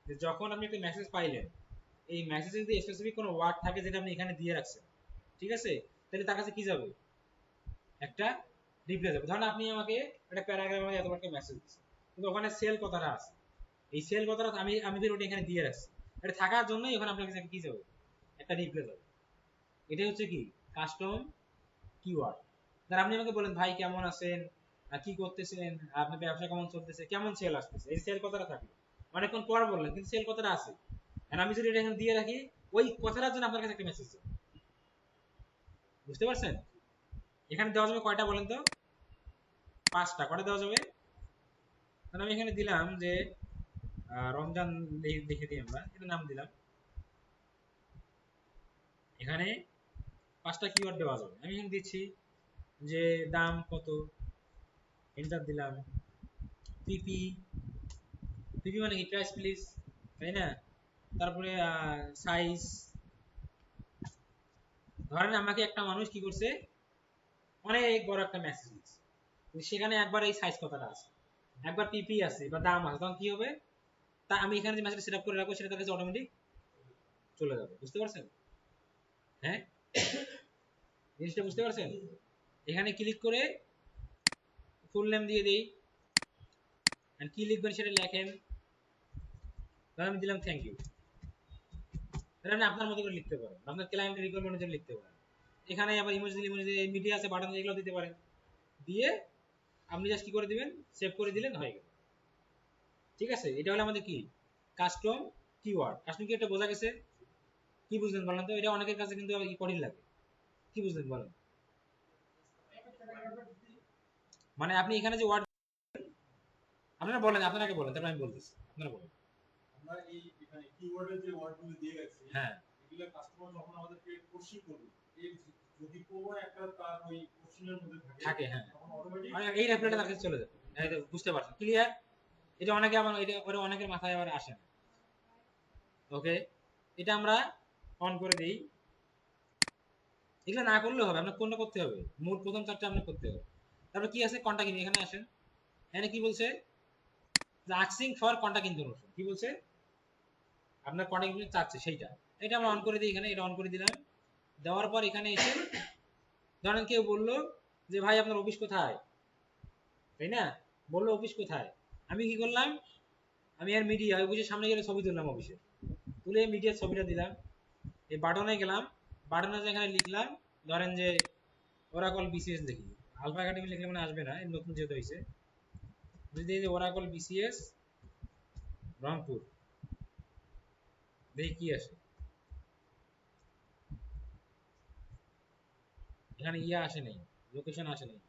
যে যখন আপনি একটা মেসেজ পাইলেন, এই মেসেজে যদি স্পেসিফিক কোনো ওয়ার্ড থাকে যেটা আপনি এখানে দিয়ে রাখছেন, ঠিক আছে, তাহলে তার কাছে কি যাবে, একটা রিপ্লাই যাবে। ধরেন আপনি আমাকে একটা প্যারাগ্রাফে এত একটা মেসেজ দিচ্ছেন, কিন্তু ওখানে সেল কথাটা আছে, এই সেল কথাটা আমি আমি ফের ওটা এখানে দিয়ে রাখছি, এটা থাকার জন্যই ওখানে আপনার কাছে কি যাবে, একটা রিপ্লাই যাবে। এটাই হচ্ছে কি কাস্টম কিওয়ার্ড। তার আপনি আমাকে বলেন ভাই কেমন আছেন, কি করতেছেন, আপনার ব্যবসা কেমন চলতেছে, কেমন সেল আসতেছে, এই সেল কথাটা থাকলো, অনেকক্ষণ পর বললেন কিন্তু সেল কথাটা আছে, আর আমি যদি এটা এখানে দিয়ে রাখি, ওই কথাটার জন্য আপনার কাছে একটা মেসেজ যাবে। বুঝতে পারছেন? এখানে দেওয়া যাবে কয়টা বলেন তো, 5টা। কয়টা দেওয়া যাবে? তাহলে আমি এখানে দিলাম যে রমজান লিখে দিই, আমরা এটা নাম দিলাম, এখানে 5টা কিওয়ার্ড দেওয়া যাবে। আমি এখানে দিচ্ছি যে দাম কত, এন্টার দিলাম, পিপি, পিপি মানে কি প্রাইস প্লিজ, তাই না? তারপরে সাইজ, ধরেন আমাকে একটা মানুষ কি করছে, অনেক বড় একটা মেসেজ দিচ্ছে, সেখানে একবার এই সাইজ কথাটা আছে, একবার পিপি আছে বা দাম আছে, তখন কি হবে, তা আমি এখানে যে মেসেজ সেটআপ করে রাখবো সেটা তার কাছে অটোমেটিক চলে যাবে। বুঝতে পারছেন? হ্যাঁ, জিনিসটা বুঝতে পারছেন? এখানে ক্লিক করে ফুল নেম দিয়ে দেই, আর কি লিখবেন সেটা লেখেন, ধরেন আমি দিলাম থ্যাংক ইউ, তাহলে আপনি আপনার মতো করে লিখতে পারেন, আপনার ক্লায়েন্টের রিকোয়ারমেন্ট অনুযায়ী লিখতে পারেন। এখানে আবার ইমোজি মিডিয়া আছে, বাটন এগুলো দিতে পারেন, দিয়ে আপনি জাস্ট কি করে দিবেন, সেভ করে দিলেন, হয়ে গেল। ঠিক আছে? এটা হলো আমাদের কি কাস্টম কিওয়ার্ড। কাস্টম কি এটা বোঝা গেছে? কি বুঝলেন বলেন তো? এটা অনেকের কাছে কিন্তু কঠিন লাগে, কি বুঝলেন বলেন? মানে আপনি এখানে যে ওয়ার্ড, আপনারা বলেন, আপনারা আগে বলেন, তারপর আমি বলতেছি, আপনারা বলেন। আমরা এই এখানে কিওয়ার্ডের যে ওয়ার্ডগুলো দিয়ে গেছি, হ্যাঁ, এগুলো কাস্টমার যখন আমাদেরকে কোশ্চেন করবে, এই যদি কোনো একটা তার ওই কোশ্চেনের মধ্যে থাকে, হ্যাঁ, তখন অটোমেটিক এই রেফারেন্সটা তার কাছে চলে যাবে। এই তো বুঝতে পারছেন, ক্লিয়ার? এটা অনেকে আবার এটা করে, অনেকের মাথায় আবার আসে না। ওকে, এটা আমরা অন করে দিই। এগুলো না করলেও হবে, আপনার কোনটা করতে হবে, মূল প্রথম চারটা আপনার করতে হবে। তারপর কি আছে, কন্টাক্ট, এখানে আসেন, এখানে কি বলছে, আস্কিং ফর কন্টাক্ট ইনফরমেশন, কি বলছে, আপনার কন্টাক্ট চাচ্ছে সেইটা, এটা আমরা অন করে দিই, এখানে এটা অন করে দিলাম। দেওয়ার পর এখানে এসে ধরেন কেউ বললো যে ভাই আপনার অফিস কোথায়, তাই না, বললো অফিস কোথায়, আমি কি করলাম, আমি আর মিডিয়া অফিসের সামনে গেলে ছবি তুললাম, অফিসে তুলে মিডিয়ার ছবিটা দিলাম, এই বাটনে গেলাম, বাটনে যেখানে লিখলাম, ধরেন যে ওরাকল বিসিএস লিখি, আলফা একাডেমি লিখলে মানে আসবে না, এর নতুন যেহেতু হয়েছে, যদি এই যে ওরাকল বিসিএস রংপুর, দেখি কি আসে, এখানে ইয়া আসে নাই, লোকেশন আসে নাই,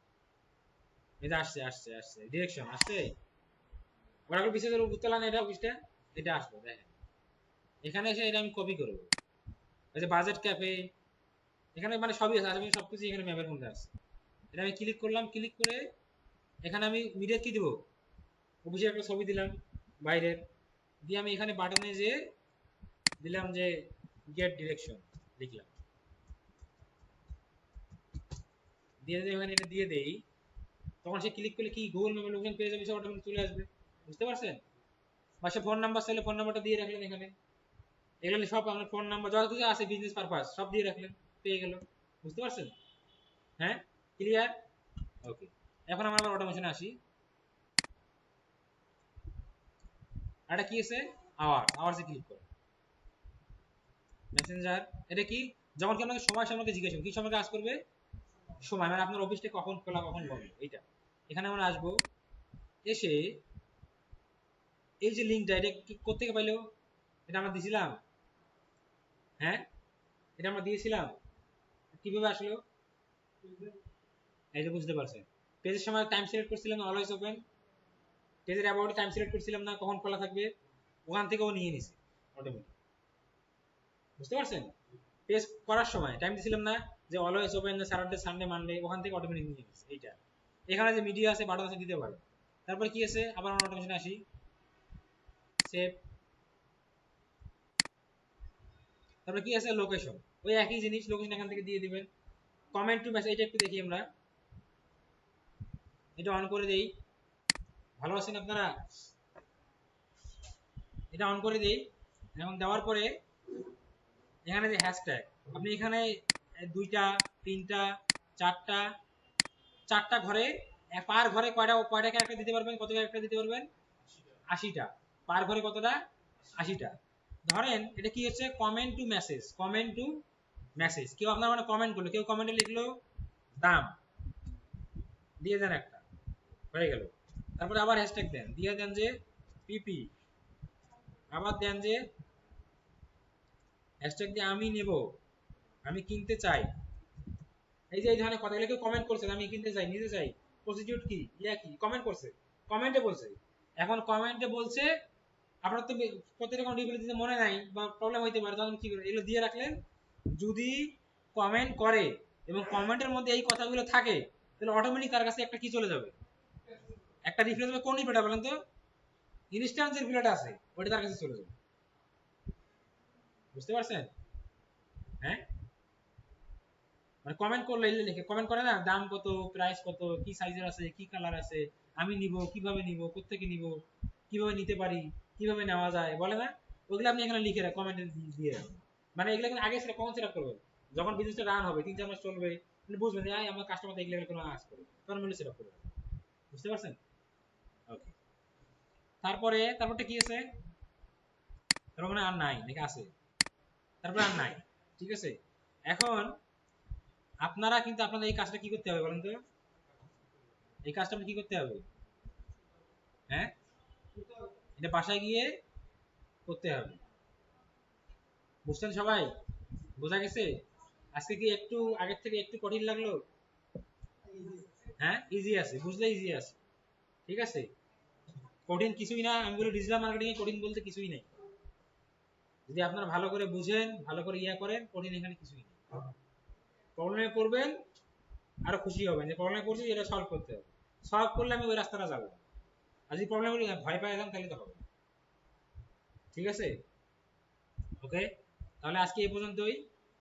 এটা আসছে আসছে আসছে ডিরেকশন আসছে, ওরাকল বিসিএস এর উত্তর লাইন এটা অফিসটা, এটা আসলো দেখেন, এখানে এসে এটা আমি কপি করবো, এই যে বাজেট ক্যাফে, এখানে মানে সবই আছে, আমি সবকিছু এখানে ম্যাপের মধ্যে আছে, এটা আমি ক্লিক করলাম, ক্লিক করে এখানে আমি মিডিয়া কি দিব, অফিসের একটা ছবি দিলাম বাইরের, দিয়ে আমি এখানে বাটনে যে দিলাম যে গেট ডিরেকশন লিখলাম, দিয়ে যদি এখানে এটা দিয়ে দেই, তখন সে ক্লিক করলে কি গুগল ম্যাপের লোকেশন পেয়ে যাবে, সে অটোমেটিক চলে আসবে, বুঝতে পারছেন, বা সে ফোন নাম্বার চাইলে ফোন নাম্বারটা দিয়ে রাখলেন এখানে, এগুলো সব আপনার ফোন নাম্বার যত কিছু আছে বিজনেস পারপাস সব দিয়ে রাখলেন, পেয়ে গেল, বুঝতে পারছেন, হ্যাঁ ক্লিয়ার, ওকে। এখন আমরা আবার অটোমেশনে আসি, এটা কি আছে, আওয়ার্সে ক্লিক করো, মেসেঞ্জার, এটা কি, যখন কি আপনাকে সময় সম্পর্কে জিজ্ঞেস করবে, কি সময় কাজ করবে, সময় মানে আপনার অফিসটা কখন খোলা কখন বন্ধ, এইটা এখানে আমরা আসবো, এসে এই যে লিঙ্কটা এটা কোত্থেকে পাইলো, এটা আমরা দিয়েছিলাম, হ্যাঁ এটা আমরা দিয়েছিলাম, কিভাবে আসলো, এই যে বুঝতে পারছেন, পেজের সময় টাইম সিলেক্ট করছিলাম না, অলওয়েজ ওপেন, পেজের অ্যাবাউটে টাইম সিলেক্ট করছিলাম না, কখন খোলা থাকবে, ওখান থেকে ও নিয়ে নিছে অটোমেটিক, বুঝতে পারছেন, পেজ করার সময় টাইম দিছিলাম না, যে always open Saturday Sunday Monday, ওখান থেকে অটোমেটিক নিয়ে নিছে এইটা, এখানে যে মিডিয়া আছে বাটন আছে দিতে পারে, তারপরে কি আছে, আবার আমরা অটোমেশনে আসি, সেভ, তারপরে কি আছে, লোকেশন, ওই একই জিনিস, লোকেশন এখান থেকে দিয়ে দিবেন, কমেন্ট টু মেসেজ, এটা একটু দেখি আমরা, এটা অন করে দেই, ভালো আছেন আপনারা, এটা অন করে দেই, এবং দেওয়ার পরে এখানে যে হ্যাশট্যাগ, আপনি এখানে দুইটা, তিনটা, চারটা, চারটা ঘরে, পার ঘরে কয়টা কয়টা ক্যারেক্টার দিতে পারবেন, কত ক্যারেক্টার দিতে পারবেন, 80টা, পার ঘরে কতটা, 80টা, ধরেন এটা কি হচ্ছে, comment to message, comment to message, কেউ আপনার মানে কমেন্ট করলো, কেউ কমেন্টে লিখলো দাম, দিয়ে দেন একটা, হয়ে গেল, তারপরে আবার হ্যাশট্যাগ দেন, দিয়ে দেন যে পিপি, আবার দেন যে হ্যাশট্যাগ দিয়ে আমি নেব, আমি কিনতে চাই, এই যে এই ধরনের কথাগুলো, কেউ কমেন্ট করছে আমি কিনতে চাই, নিতে চাই, প্রসিডিউর কি, ইয়া কি, কমেন্ট করছে, কমেন্টে বলছে, এখন কমেন্টে বলছে, আপনার তো প্রত্যেকটা কোনো রিপ্লাই দিতে মনে নাই বা প্রবলেম হইতে পারে, তখন কি করবেন, এগুলো দিয়ে রাখলেন, যদি কমেন্ট করে এবং কমেন্টের মধ্যে এই কথাগুলো থাকে, তাহলে অটোমেটিক তার কাছে একটা কি চলে যাবে, একটা রিপ্লাই দেবে, কোন রিপ্লাইটা বলেন তো, ইনস্ট্যান্ট যে রিপ্লাইটা আছে ওটা তার কাছে চলে যাবে, বুঝতে পারছেন, হ্যাঁ, মানে কমেন্ট করলে লিখে কমেন্ট করে না, দাম কত, প্রাইস কত, কি সাইজের আছে, কি কালার আছে, আমি নিব, কিভাবে নিব, কোথেকে নিব, কিভাবে নিতে পারি, কিভাবে নেওয়া যায়, বলে না, ওগুলো আপনি এখানে লিখে রাখ, কমেন্টে দিয়ে রাখবেন, মানে এগুলো কিন্তু আগে সেটা কখন সেট করবেন, যখন বিজনেসটা রান হবে 3-4 মাস চলবে, আপনি বুঝবেন যে আমার কাস্টমার এগুলো কোনো আজ করে, তখন মিলে সেট করবেন, বুঝতে পারছেন, ওকে। তারপরে তারপরটা কি আছে, তারপর মানে আর নাই নাকি আছে, তারপরে আর নাই, ঠিক আছে, এখন আপনারা কিন্তু আপনাদের এই কাজটা কি করতে হবে বলেন তো, এই কাজটা কি করতে হবে, হ্যাঁ এটা বাসায় গিয়ে করতে হবে, বুঝছেন সবাই, বোঝা গেছে, আজকে কি একটু আগের থেকে একটু কঠিন লাগলো, হ্যাঁ ইজি আছে, বুঝলে ইজি আছে, ঠিক আছে, কঠিন কিছুই না, আমি বলি ডিজিটাল মার্কেটিং এ কঠিন বলতে কিছুই নেই, যদি আপনারা ভালো করে বুঝেন, ভালো করে ইয়া করেন, কঠিন এখানে কিছুই নেই, প্রবলেমে পড়বেন, আরো খুশি হবেন যে প্রবলেমে পড়ছি, এটা সলভ করতে হবে, সলভ করলে আমি ওই রাস্তাটা যাবো, আর যদি প্রবলেম ভয় পাই এলাম তাহলে তো হবে, ঠিক আছে, ওকে, তাহলে আজকে এই পর্যন্তই।